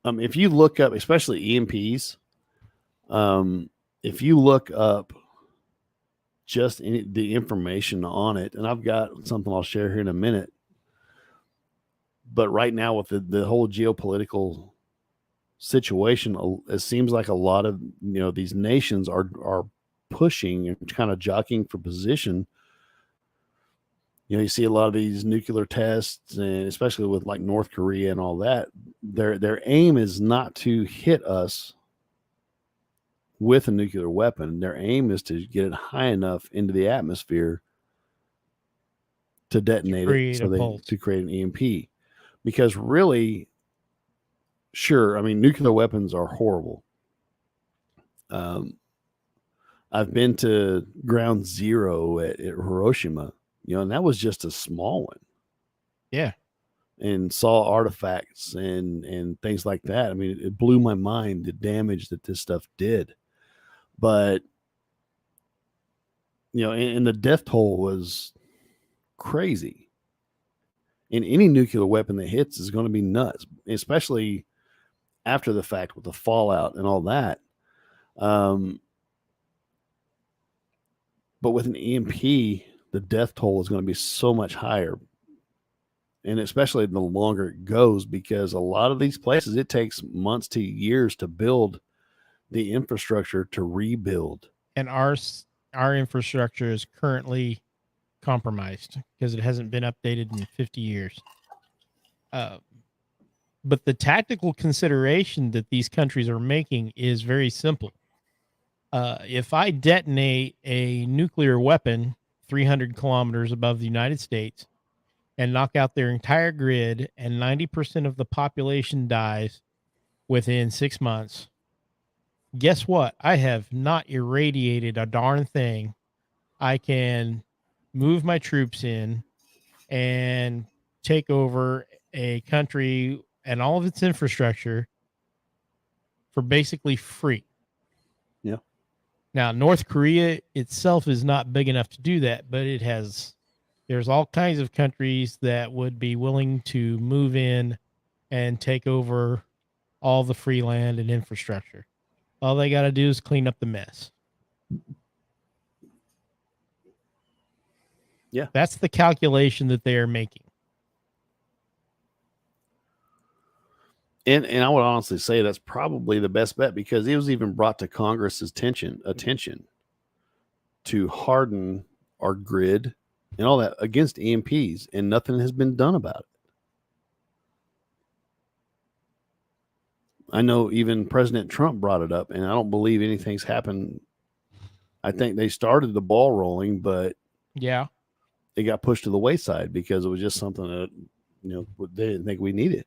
if you look up, especially EMPs, if you look up just the information on it, and I've got something I'll share here in a minute, but right now with the whole geopolitical situation, it seems like a lot of these nations are pushing and kind of jockeying for position. You see a lot of these nuclear tests, and especially with like North Korea and all that, their aim is not to hit us with a nuclear weapon. Their aim is to get it high enough into the atmosphere to detonate to create an EMP. Because really, sure, I mean, nuclear weapons are horrible. I've been to ground zero at Hiroshima, and that was just a small one. Yeah. And saw artifacts and things like that. I mean, it blew my mind the damage that this stuff did. But and the death toll was crazy. And any nuclear weapon that hits is going to be nuts, especially after the fact with the fallout and all that. But with an EMP, the death toll is going to be so much higher. And especially the longer it goes, because a lot of these places, it takes months to years to build the infrastructure to rebuild. And our infrastructure is currently compromised because it hasn't been updated in 50 years. But the tactical consideration that these countries are making is very simple. If I detonate a nuclear weapon 300 kilometers above the United States and knock out their entire grid, and 90% of the population dies within 6 months, guess what? I have not irradiated a darn thing. I can move my troops in and take over a country and all of its infrastructure for basically free. Yeah. Now, North Korea itself is not big enough to do that, but there's all kinds of countries that would be willing to move in and take over all the free land and infrastructure. All they got to do is clean up the mess. Yeah. That's the calculation that they are making. And I would honestly say that's probably the best bet, because it was even brought to Congress's attention to harden our grid and all that against EMPs, and nothing has been done about it. I know even President Trump brought it up, and I don't believe anything's happened. I think they started the ball rolling, but yeah, it got pushed to the wayside because it was just something that they didn't think we needed.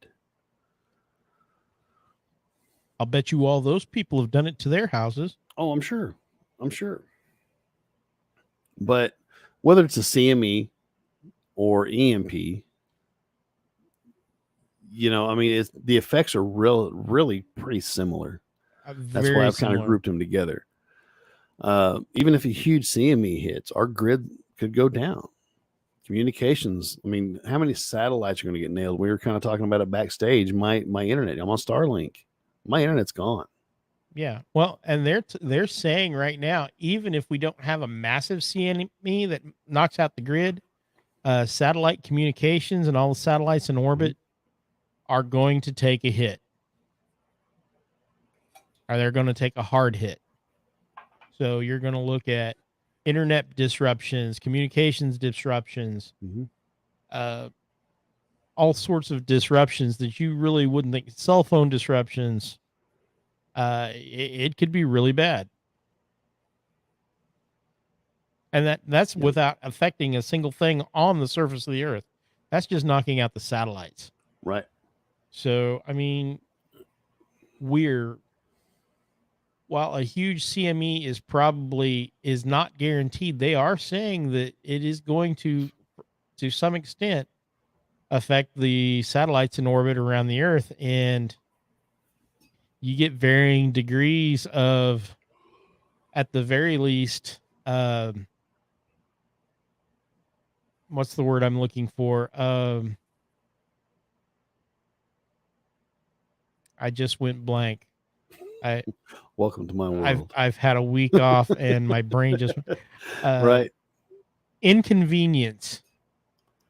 I'll bet you all those people have done it to their houses. Oh, I'm sure. But whether it's a CME or EMP, the effects are really pretty similar. That's why I've kind of grouped them together. Even if a huge CME hits, our grid could go down. Communications, how many satellites are going to get nailed? We were kind of talking about it backstage. My internet, I'm on Starlink. My internet's gone. Yeah. Well, and they're saying right now, even if we don't have a massive CME that knocks out the grid, satellite communications and all the satellites in orbit are going to take a hit. Or they're going to take a hard hit. So you're going to look at internet disruptions, communications disruptions, all sorts of disruptions that you really wouldn't think. Cell phone disruptions. It could be really bad. And that's without affecting a single thing on the surface of the earth. That's just knocking out the satellites. Right. So, while a huge CME is not guaranteed, they are saying that it is going to some extent, affect the satellites in orbit around the earth. And you get varying degrees of, at the very least, what's the word I'm looking for? I just went blank. Welcome to my world. I've had a week off and my brain just right. Inconvenience.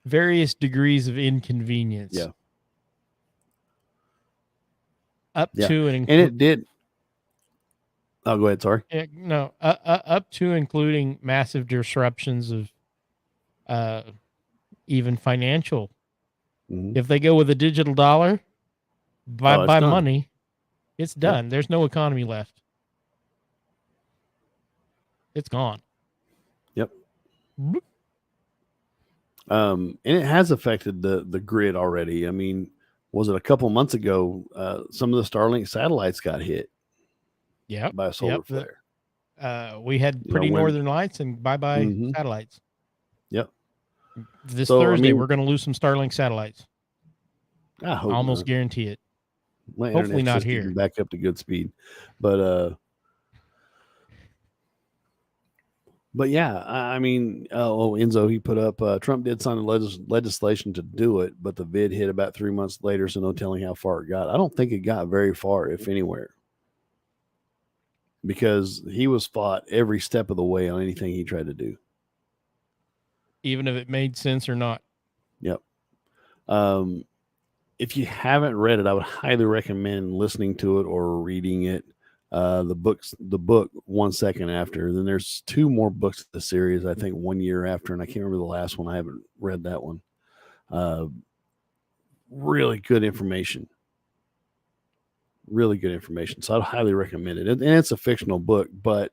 Various degrees of inconvenience. Yeah. Up to and it did. Oh, go ahead. Sorry. No, up to including massive disruptions of even financial. If they go with a digital dollar, buy money, it's done. There's no economy left. It's gone. Yep. And it has affected the grid already. Was it a couple months ago? Some of the Starlink satellites got hit. Yeah. By a solar flare. We had pretty northern lights and bye-bye satellites. Yep. This So, I Thursday, mean- we're going to lose some Starlink satellites. I hope Almost not. guarantee it. My hopefully internet not system here. can back up to good speed, but yeah, I mean, Enzo, he put up, Trump did sign the legislation to do it, but the vid hit about 3 months later, so no telling how far it got. I don't think it got very far, if anywhere, because he was fought every step of the way on anything he tried to do. Even if it made sense or not. Yep. If you haven't read it, I would highly recommend listening to it or reading it. The book 1 second after. Then there's 2 more books of the series, I think 1 year after, and I can't remember the last one. I haven't read that one. Really good information. Really good information. So I'd highly recommend it. And it's a fictional book, but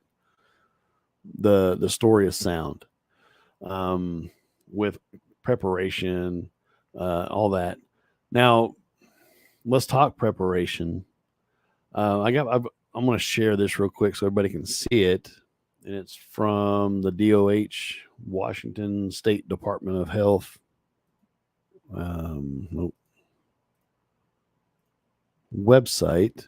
the story is sound. With preparation, all that. Now, let's talk preparation. I'm going to share this real quick so everybody can see it. And it's from the DOH, Washington State Department of Health. Website.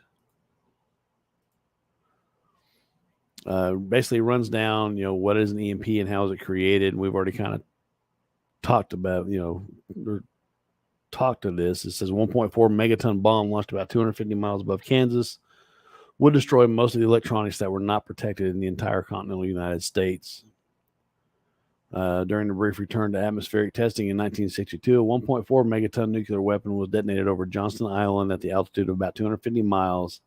Basically runs down, what is an EMP and how is it created. And we've already kind of talked about, talked to this. It says 1.4 megaton bomb launched about 250 miles above Kansas would destroy most of the electronics that were not protected in the entire continental United States. During the brief return to atmospheric testing in 1962, a 1.4 megaton nuclear weapon was detonated over Johnston Island at the altitude of about 250 miles.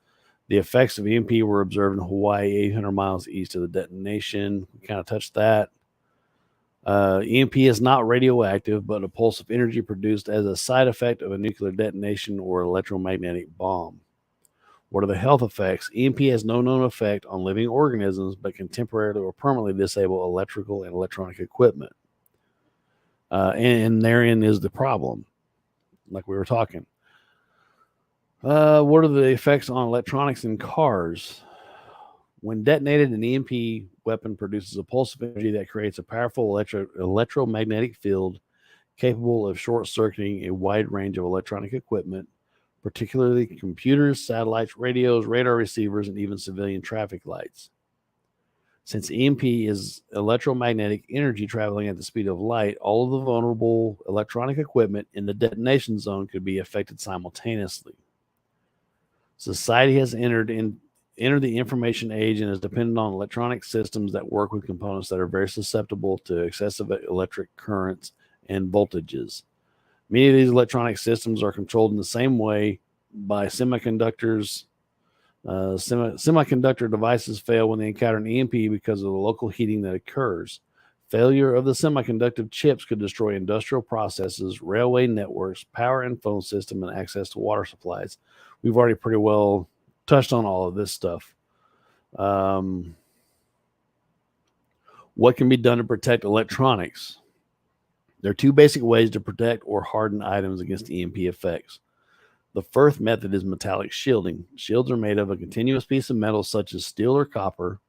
The effects of EMP were observed in Hawaii, 800 miles east of the detonation. We kind of touched that. EMP is not radioactive, but a pulse of energy produced as a side effect of a nuclear detonation or electromagnetic bomb. What are the health effects? EMP has no known effect on living organisms, but can temporarily or permanently disable electrical and electronic equipment. And therein is the problem, like we were talking. What are the effects on electronics in cars? When detonated, an EMP weapon produces a pulse of energy that creates a powerful electromagnetic field capable of short-circuiting a wide range of electronic equipment, particularly computers, satellites, radios, radar receivers, and even civilian traffic lights. Since EMP is electromagnetic energy traveling at the speed of light, all of the vulnerable electronic equipment in the detonation zone could be affected simultaneously. Society has entered the information age and is dependent on electronic systems that work with components that are very susceptible to excessive electric currents and voltages. Many of these electronic systems are controlled in the same way by semiconductors. Semiconductor devices fail when they encounter an EMP because of the local heating that occurs. Failure of the semiconductor chips could destroy industrial processes, railway networks, power and phone system, and access to water supplies. We've already pretty well touched on all of this stuff. What can be done to protect electronics? There are 2 basic ways to protect or harden items against EMP effects. The first method is metallic shielding. Shields are made of a continuous piece of metal such as steel or copper.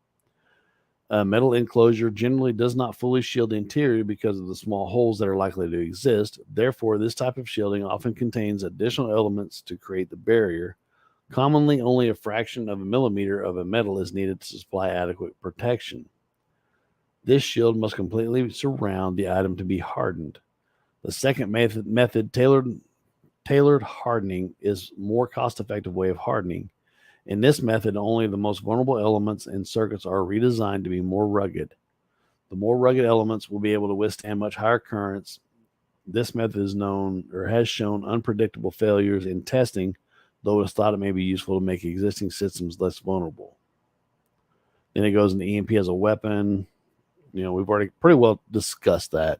A metal enclosure generally does not fully shield the interior because of the small holes that are likely to exist. Therefore, this type of shielding often contains additional elements to create the barrier. Commonly, only a fraction of a millimeter of a metal is needed to supply adequate protection. This shield must completely surround the item to be hardened. The second method, tailored hardening, is a more cost-effective way of hardening. In this method, only the most vulnerable elements and circuits are redesigned to be more rugged. The more rugged elements will be able to withstand much higher currents. This method is known or has shown unpredictable failures in testing, though it's thought it may be useful to make existing systems less vulnerable. Then it goes into EMP as a weapon. We've already pretty well discussed that.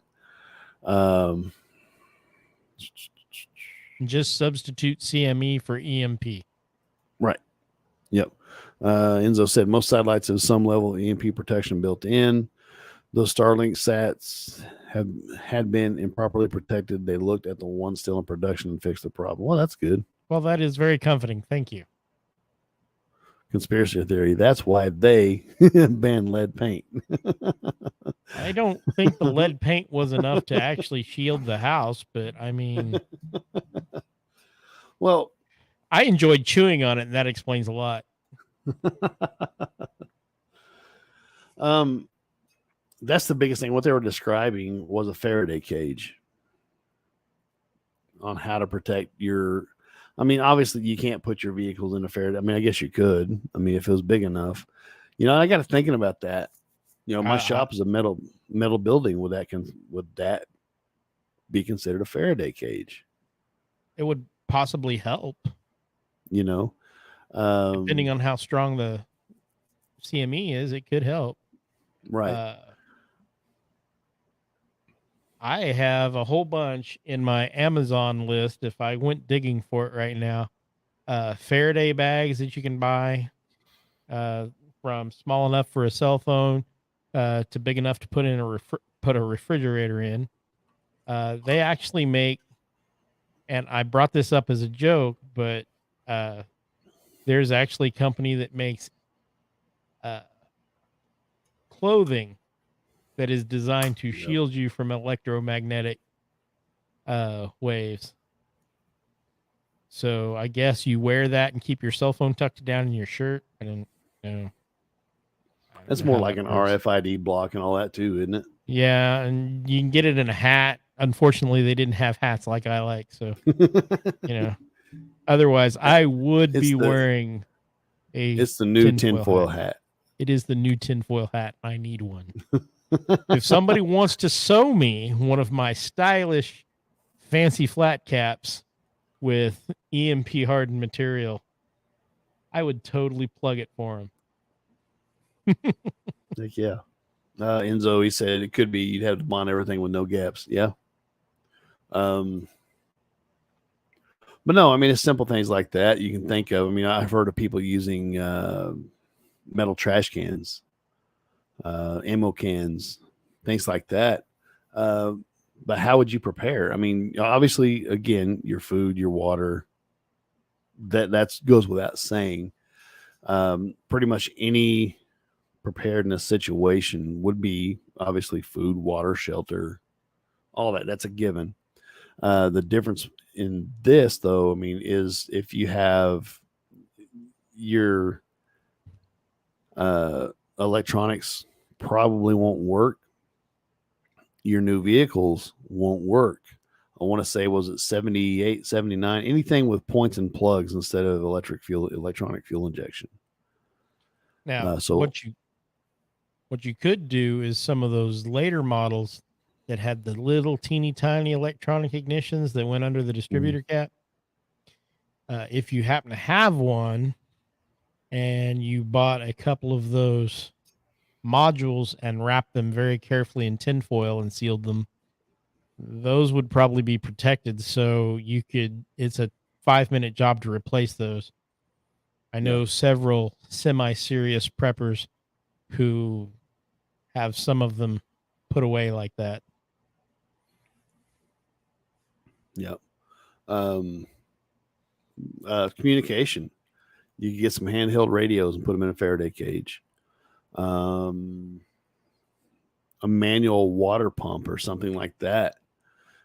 Just substitute CME for EMP. Right. Yep. Enzo said most satellites have some level of EMP protection built in. Those Starlink sats had been improperly protected. They looked at the one still in production and fixed the problem. Well, that's good. Well, that is very comforting. Thank you. conspiracy theory. That's why they banned lead paint. I don't think the lead paint was enough to actually shield the house, but I mean, Well, I enjoyed chewing on it, and that explains a lot. that's the biggest thing. What they were describing was a Faraday cage on how to protect your. I mean, obviously, you can't put your vehicles in a Faraday. I mean, I guess you could. I mean, if it was big enough. I got to thinking about that. My shop is a metal building. Would that be considered a Faraday cage? It would possibly help, depending on how strong the CME is. It could help. Right. I have a whole bunch in my Amazon list. If I went digging for it right now, Faraday bags that you can buy, from small enough for a cell phone to big enough to put in put a refrigerator in. They actually make, and I brought this up as a joke, but there's actually a company that makes clothing that is designed to shield you from electromagnetic waves. So I guess you wear that and keep your cell phone tucked down in your shirt. I don't know. That's more like an RFID block and all that too, isn't it? Yeah, and you can get it in a hat. Unfortunately, they didn't have hats like I like, so Otherwise, I would be wearing a. It's the new tinfoil hat. It is the new tinfoil hat. I need one. If somebody wants to sew me one of my stylish, fancy flat caps with EMP hardened material, I would totally plug it for him. Like, yeah. Enzo, he said it could be you'd have to bond everything with no gaps. Yeah. But no, I mean, it's simple things like that you can think of. I mean, I've heard of people using metal trash cans, ammo cans, things like that. But how would you prepare? I mean, obviously, again, your food, your water, that goes without saying. Pretty much any preparedness situation would be obviously food, water, shelter, all that. That's a given. The difference in this, though, I mean, is if you have your electronics probably won't work, your new vehicles won't work. I want to say, was it 78, 79, anything with points and plugs instead of electronic fuel injection. Now, what you could do is some of those later models that had the little teeny tiny electronic ignitions that went under the distributor cap. If you happen to have one and you bought a couple of those modules and wrapped them very carefully in tinfoil and sealed them, those would probably be protected. So it's a 5-minute job to replace those. I know several semi-serious preppers who have some of them put away like that. Yep. Communication. You can get some handheld radios and put them in a Faraday cage. A manual water pump or something like that.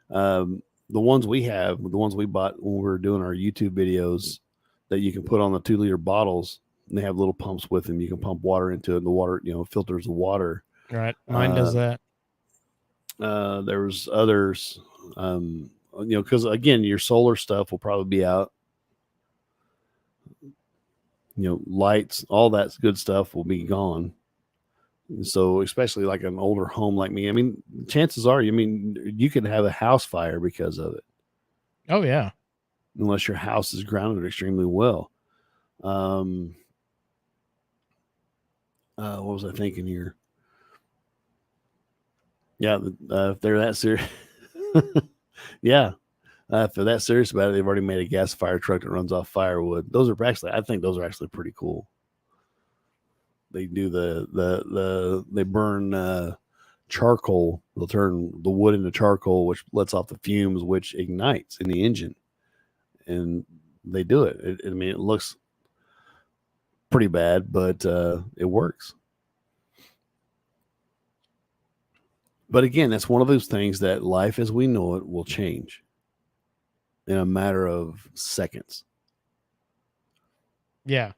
The ones we bought when we were doing our YouTube videos that you can put on the 2-liter bottles, and they have little pumps with them. You can pump water into it, and the water, filters the water. Right. Mine does that. There was others, because again, your solar stuff will probably be out. Lights, all that good stuff will be gone. So especially like an older home like me, I mean, chances are, you could have a house fire because of it. Oh yeah. Unless your house is grounded extremely well. What was I thinking here? Yeah. If they're that serious, yeah. If they're that serious about it, they've already made a gas fire truck that runs off firewood. I think those are actually pretty cool. They do they burn charcoal. They'll turn the wood into charcoal, which lets off the fumes, which ignites in the engine. And they do it. It looks pretty bad, but it works. But again, that's one of those things that life as we know it will change in a matter of seconds. Yeah,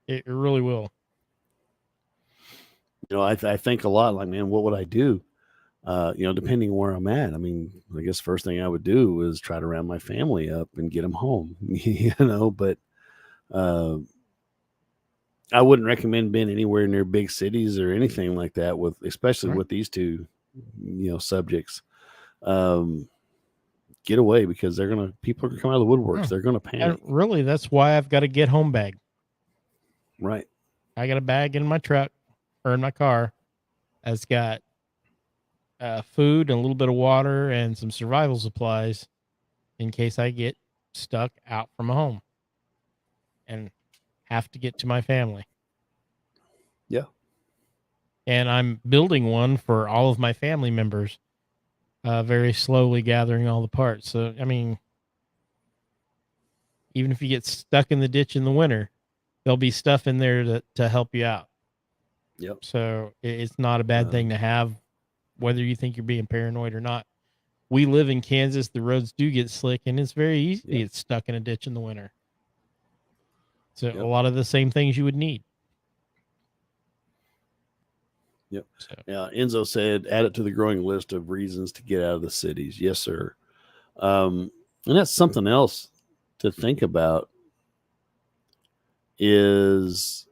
it really will. I think a lot like, man, what would I do? Depending where I'm at. I mean, I guess first thing I would do is try to round my family up and get them home, but I wouldn't recommend being anywhere near big cities or anything like that especially Right. with these two, subjects. Get away because people are going to come out of the woodworks. Yeah. They're going to And panic. really, that's why I've got a get home bag. Right. I got a bag in my truck or in my car that's got food and a little bit of water and some survival supplies in case I get stuck out from home and have to get to my family. Yeah. And I'm building one for all of my family members, very slowly gathering all the parts. So, I mean, even if you get stuck in the ditch in the winter, there'll be stuff in there to help you out. Yep. So it's not a bad thing to have, whether you think you're being paranoid or not. We live in Kansas. The roads do get slick, and it's very easy to get stuck in a ditch in the winter. So a lot of the same things you would need. Yep. So. Yeah. Enzo said, add it to the growing list of reasons to get out of the cities. Yes, sir. And that's something else to think about is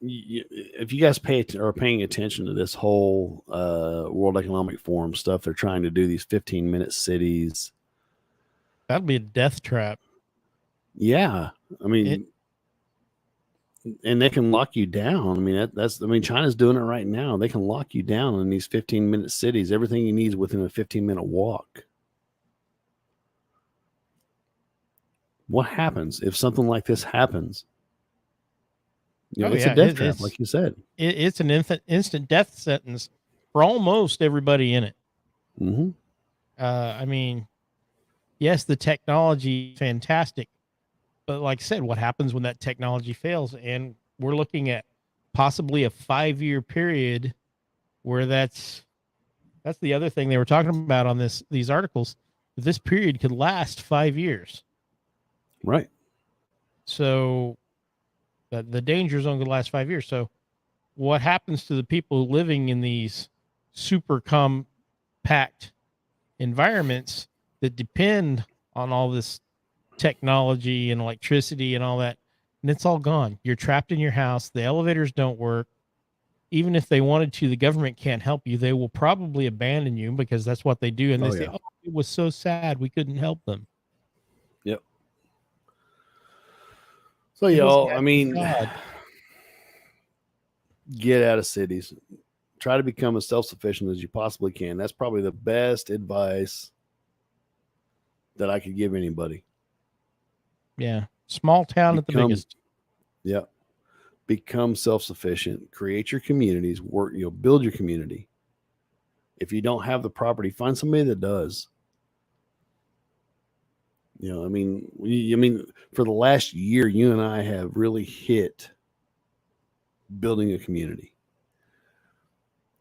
if you guys are paying attention to this whole World Economic Forum stuff, they're trying to do these 15-minute cities. That'd be a death trap. Yeah. I mean, and they can lock you down. I mean, China's doing it right now. They can lock you down in these 15-minute cities. Everything you need is within a 15-minute walk. What happens if something like this happens? It's a death trap, like you said. It's an instant death sentence for almost everybody in it. Mm-hmm. I mean, yes, the technology is fantastic, but like I said, what happens when that technology fails? And we're looking at possibly a 5-year period where that's the other thing they were talking about on these articles. This period could last 5 years. Right. So the danger zone could last 5 years. So what happens to the people living in these super compact environments that depend on all this technology and electricity and all that? And it's all gone. You're trapped in your house. The elevators don't work. Even if they wanted to, the government can't help you. They will probably abandon you because that's what they do. And they say, oh, it was so sad we couldn't help them. Yep. So, y'all, I mean, get out of cities. Try to become as self-sufficient as you possibly can. That's probably the best advice that I could give anybody. Yeah. Small town at the biggest. Yep. Become self-sufficient. Create your communities. Work, build your community. If you don't have the property, find somebody that does. I mean, for the last year, you and I have really hit building a community.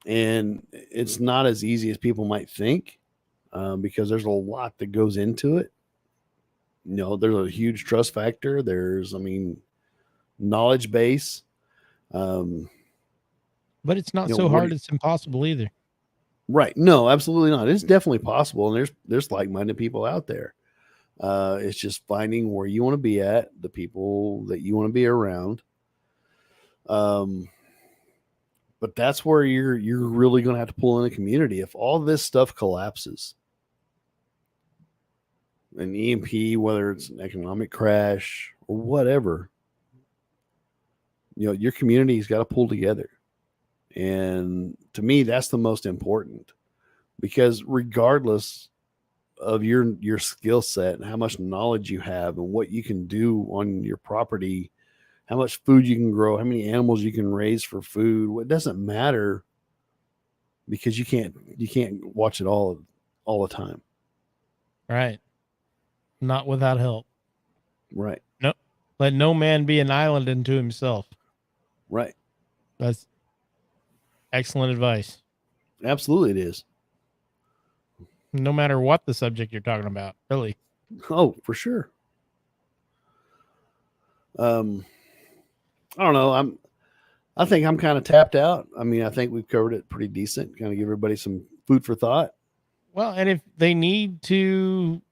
And it's not as easy as people might think because there's a lot that goes into it. There's a huge trust factor. There's, knowledge base. But it's not so hard. It's impossible either. Right. No, absolutely not. It's definitely possible. And there's like-minded people out there. It's just finding where you want to be at, the people that you want to be around. But that's where you're really going to have to pull in a community. If all this stuff collapses, an EMP, whether it's an economic crash or whatever, your community's got to pull together. And to me, that's the most important, because regardless of your skill set and how much knowledge you have and what you can do on your property, how much food you can grow, how many animals you can raise for food, it doesn't matter, because you can't watch it all the time. Right. Not without help. Right. Nope. Let no man be an island unto himself. Right. That's excellent advice. Absolutely, it is. No matter what the subject you're talking about, really. Oh, for sure. I don't know. I think I'm kind of tapped out. I mean, I think we've covered it pretty decent. Kind of give everybody some food for thought. Well, and if they need to,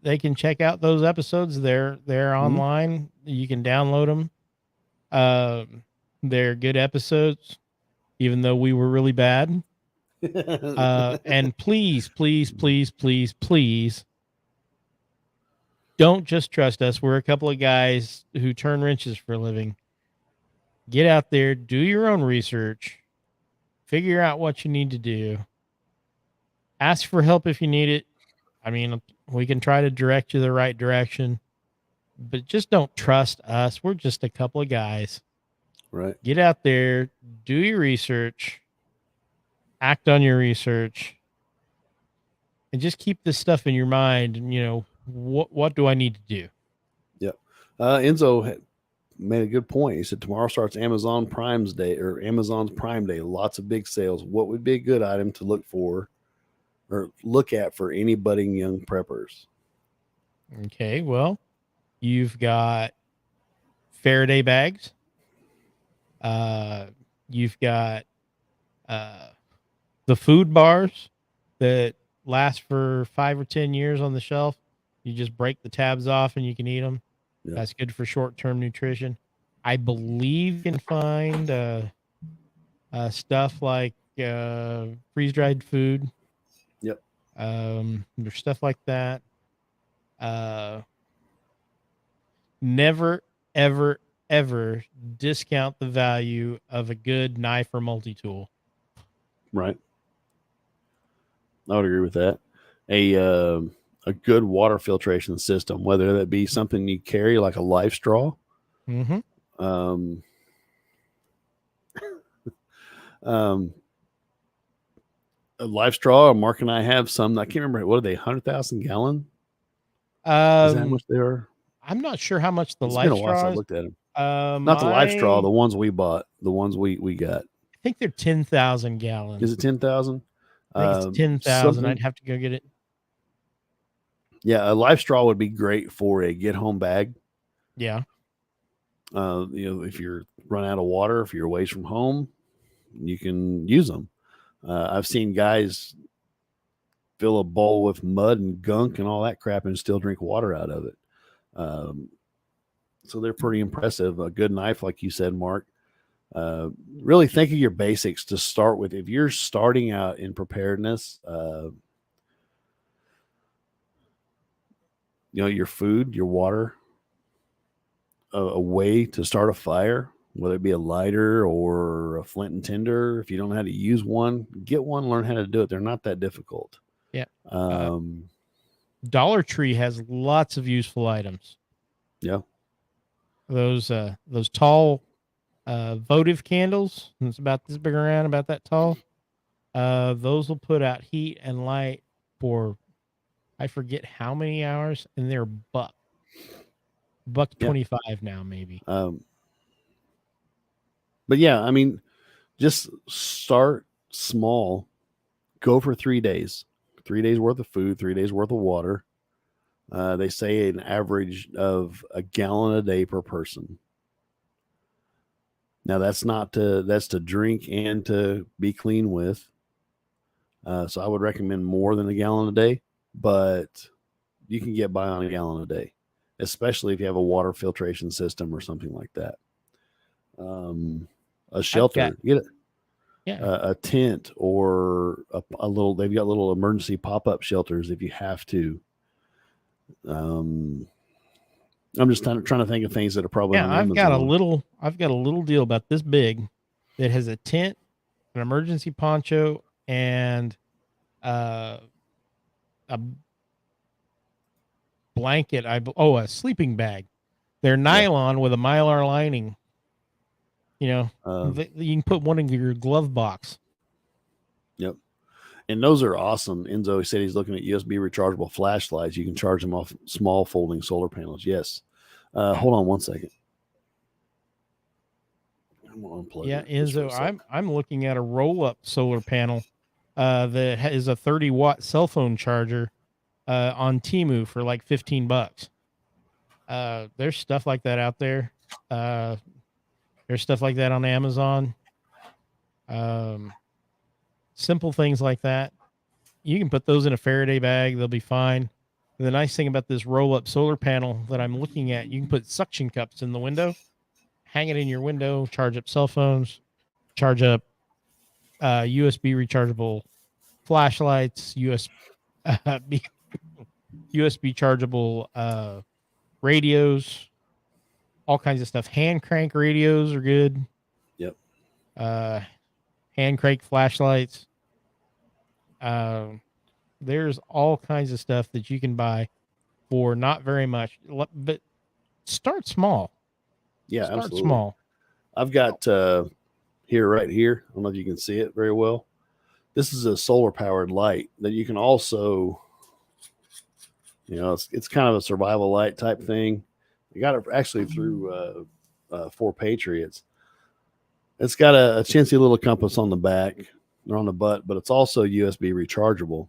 they can check out those episodes. They're online. You can download them. They're good episodes, even though we were really bad. And please, please, please, please, please, don't just trust us. We're a couple of guys who turn wrenches for a living. Get out there, do your own research, figure out what you need to do. Ask for help if you need it. I mean, we can try to direct you the right direction, but just don't trust us. We're just a couple of guys. Right. Get out there, do your research, act on your research, and just keep this stuff in your mind. And, you know, what do I need to do? Yep. Enzo made a good point. He said tomorrow starts Amazon's Prime Day. Lots of big sales. What would be a good item to look for or look at for any budding young preppers? Okay, well, you've got Faraday bags. You've got the food bars that last for 5 or 10 years on the shelf. You just break the tabs off and you can eat them. Yeah. That's good for short-term nutrition. I believe you can find stuff like freeze-dried food. Yep. There's stuff like that. Never, ever, ever discount the value of a good knife or multi-tool. Right. I would agree with that. A good water filtration system, whether that be something you carry like a life straw. Mm-hmm. A life straw. Mark and I have some. I can't remember, what are they? 100,000 gallon? Is that how much they are? I'm not sure how much the It's life been a while since straw I is. looked at them. Not the life straw. The ones we bought. The ones we got. I think they're 10,000 gallons. Is it 10,000? I think it's 10,000. I'd have to go get it. Yeah, a life straw would be great for a get-home bag. Yeah. If you're run out of water, if you're away from home, you can use them. I've seen guys fill a bowl with mud and gunk and all that crap and still drink water out of it. So they're pretty impressive. A good knife, like you said, Mark. Really think of your basics to start with. If you're starting out in preparedness, your food, your water, a way to start a fire, whether it be a lighter or a flint and tinder. If you don't know how to use one, get one, learn how to do it. They're not that difficult. Yeah. Dollar Tree has lots of useful items. Yeah. Those tall votive candles, it's about this big around, about that tall. Those will put out heat and light for I forget how many hours, and they're buck Yeah. 25 now, maybe. But yeah, I mean, just start small. Go for 3 days. 3 days worth of food, 3 days worth of water. They say an average of a gallon a day per person. Now that's to drink and to be clean with. So I would recommend more than a gallon a day, but you can get by on a gallon a day, especially if you have a water filtration system or something like that. A shelter, get a tent or a little. They've got little emergency pop-up shelters if you have to. I'm just trying to think of things that are probably on Amazon. I've got a little deal about this big that has a tent, an emergency poncho, and a blanket. A sleeping bag. They're nylon with a mylar lining. You can put one in your glove box. Yep. And those are awesome. Enzo said he's looking at USB rechargeable flashlights. You can charge them off small folding solar panels. Yes. Hold on one second. I'm gonna unplug Yeah, it just for a Enzo, sec. I'm looking at a roll-up solar panel that is a 30-watt cell phone charger on Temu for like $15. There's stuff like that out there. There's stuff like that on Amazon. Simple things like that. You can put those in a Faraday bag. They'll be fine. The nice thing about this roll-up solar panel that I'm looking at, you can put suction cups in the window, hang it in your window, charge up cell phones, charge up USB rechargeable flashlights, USB chargeable radios, all kinds of stuff. Hand crank radios are good. Yep. Hand crank flashlights. There's all kinds of stuff that you can buy for not very much, but start small. Yeah, Start absolutely. small. I've got right here. I don't know if you can see it very well. This is a solar powered light that you can also, it's kind of a survival light type thing. You got it actually through 4 Patriots. It's got a chintzy little compass on the back or on the butt, but it's also USB rechargeable.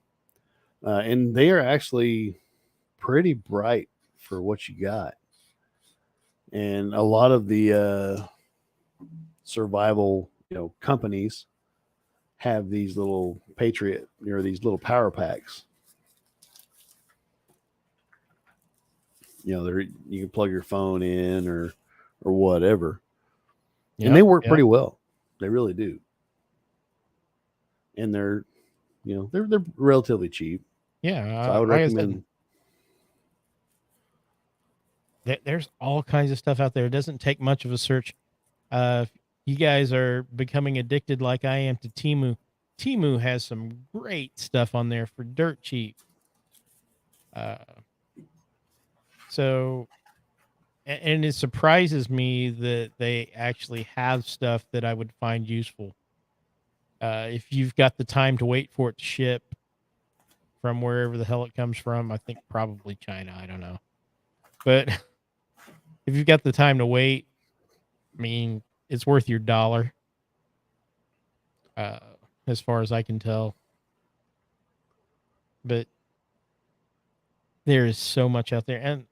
And they are actually pretty bright for what you got. And a lot of the survival, companies have these little Patriot, these little power packs. You can plug your phone in or whatever. Yep, and they work pretty well. They really do. And they're relatively cheap. Yeah. So I would recommend. There's all kinds of stuff out there. It doesn't take much of a search. You guys are becoming addicted like I am to Temu. Temu has some great stuff on there for dirt cheap. And it surprises me that they actually have stuff that I would find useful. If you've got the time to wait for it to ship from wherever the hell it comes from, I think probably China. I don't know. But if you've got the time to wait, I mean, it's worth your $1, as far as I can tell. But there is so much out there. And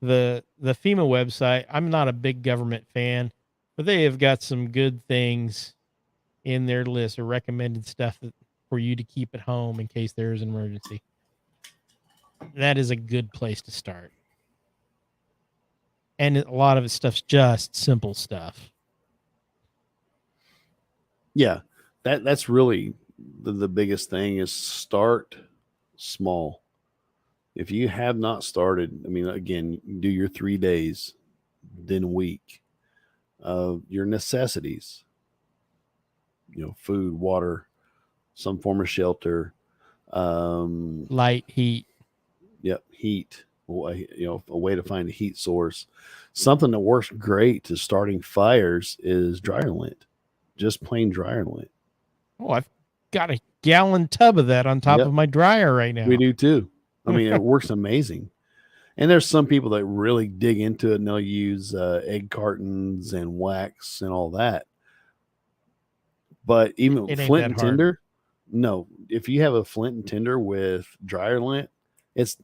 the FEMA website, I'm not a big government fan, but they have got some good things in their list of recommended stuff for you to keep at home in case there is an emergency. That is a good place to start. And a lot of it stuff's just simple stuff. Yeah, that's really the biggest thing is start small. If you have not started, I mean, again, do your 3 days, then a week. Your necessities, food, water, some form of shelter, Light, heat. Yep, heat. A way to find a heat source. Something that works great to starting fires is dryer lint, just plain dryer lint. Oh, I've got a gallon tub of that on top of my dryer right now. We do too. I mean, it works amazing. And there's some people that really dig into it and they'll use egg cartons and wax and all that. But even flint and tinder, no. If you have a flint and tinder with dryer lint, it's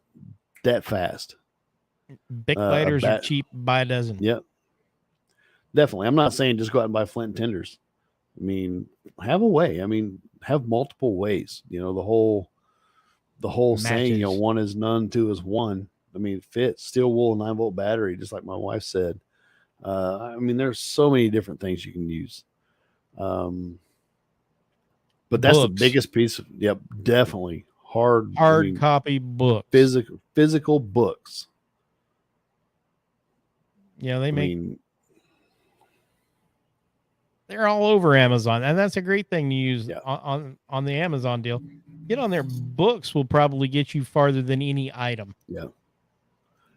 that fast. Bic lighters are cheap by a dozen. Yep. Definitely. I'm not saying just go out and buy flint and tinders. I mean, have a way. I mean, have multiple ways. The whole saying, one is none, two is one. I mean, it fits. Steel wool, 9-volt battery, just like my wife said. I mean, there's so many different things you can use. But that's the biggest piece of, definitely. Hard copy books. Physical books. Yeah, they're all over Amazon, and that's a great thing to use on the Amazon deal. Get on there. Books will probably get you farther than any item. Yeah,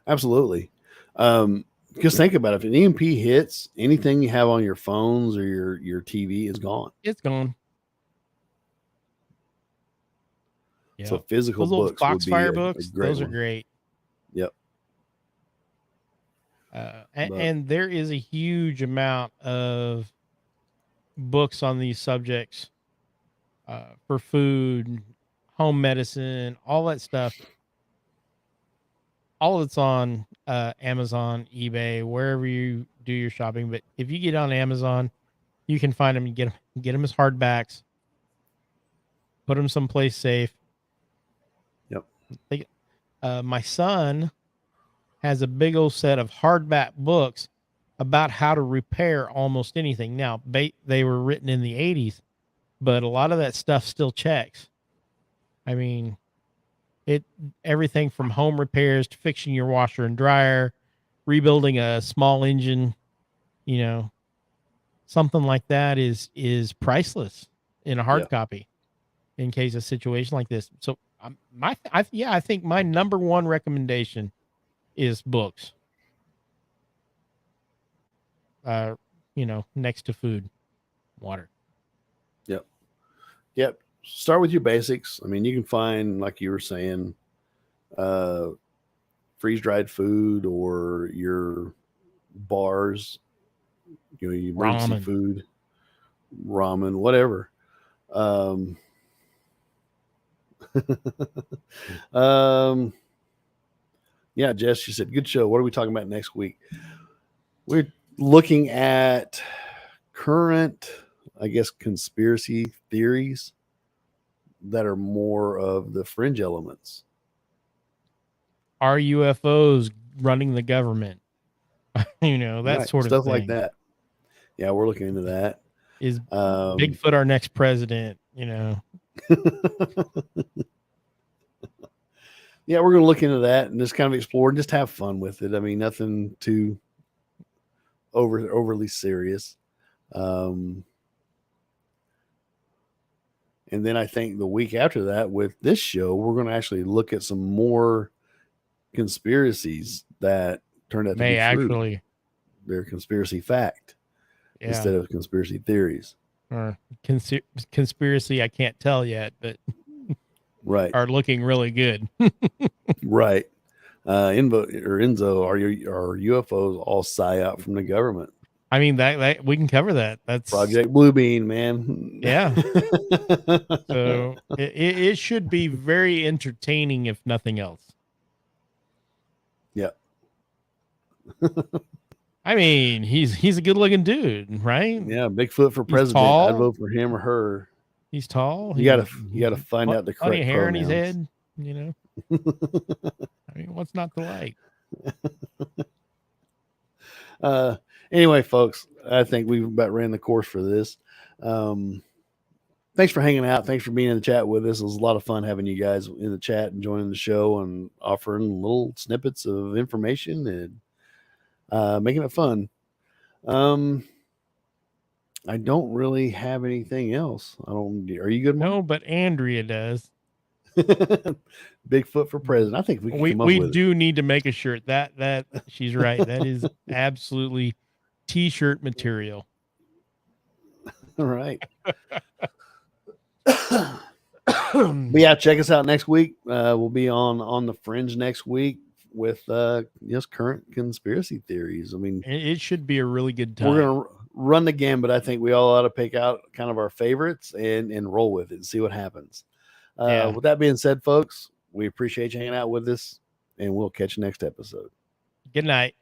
absolutely. Because think about it. If an EMP hits, anything you have on your phones or your TV is gone. It's gone. Yeah. So physical Those little books would be Foxfire a books, great those are one. great. Yep. And there is a huge amount of books on these subjects for food, home medicine, all that stuff. All of it's on Amazon, eBay, wherever you do your shopping. But if you get on Amazon, you can find them. You get them as hardbacks. Put them someplace safe. Yep. My son has a big old set of hardback books about how to repair almost anything. Now, they were written in the 80s, but a lot of that stuff still checks. I mean, everything from home repairs to fixing your washer and dryer, rebuilding a small engine, something like that is priceless in a hard copy in case of a situation like this. So I think my number one recommendation is books. Next to food, water. Yep. Start with your basics. I mean, you can find, like you were saying, freeze-dried food or your bars, your emergency food, ramen, whatever. Yeah, Jess, she said, good show. What are we talking about next week? We're looking at current, I guess, conspiracy theories that are more of the fringe elements. Are UFOs running the government? That right, sort of stuff thing. like that. Yeah, we're looking into that. Is Bigfoot our next president? Yeah, we're going to look into that and just kind of explore and just have fun with it. I mean, nothing too overly serious. And then I think the week after that with this show, we're going to actually look at some more conspiracies that turned out to be true. They're conspiracy fact instead of conspiracy theories. Or conspiracy, I can't tell yet, but right, are looking really good. right. Enzo, are UFOs all psyop from the government? I mean, that we can cover that. That's Project Bluebeam, man. Yeah. So it should be very entertaining, if nothing else. Yeah. I mean, he's a good looking dude, right? Yeah, Bigfoot for president. Tall. I'd vote for him or her. He's tall. You gotta find out the correct funny hair pronouns. in his head. I mean, what's not to like? Anyway, folks, I think we've about ran the course for this. Thanks for hanging out. Thanks for being in the chat with us. It was a lot of fun having you guys in the chat and joining the show and offering little snippets of information and making it fun. I don't really have anything else. Are you good, Mark? No, but Andrea does. Bigfoot for president. I think we can come up with we do need to make a shirt. That she's right. That is absolutely t-shirt material. All right. But yeah, check us out next week. We'll be on the Fringe next week with current conspiracy theories. I mean, it should be a really good time. We're gonna run the gambit. I think we all ought to pick out kind of our favorites and roll with it and see what happens. With that being said, folks, we appreciate you hanging out with us, and we'll catch you next episode. Good night.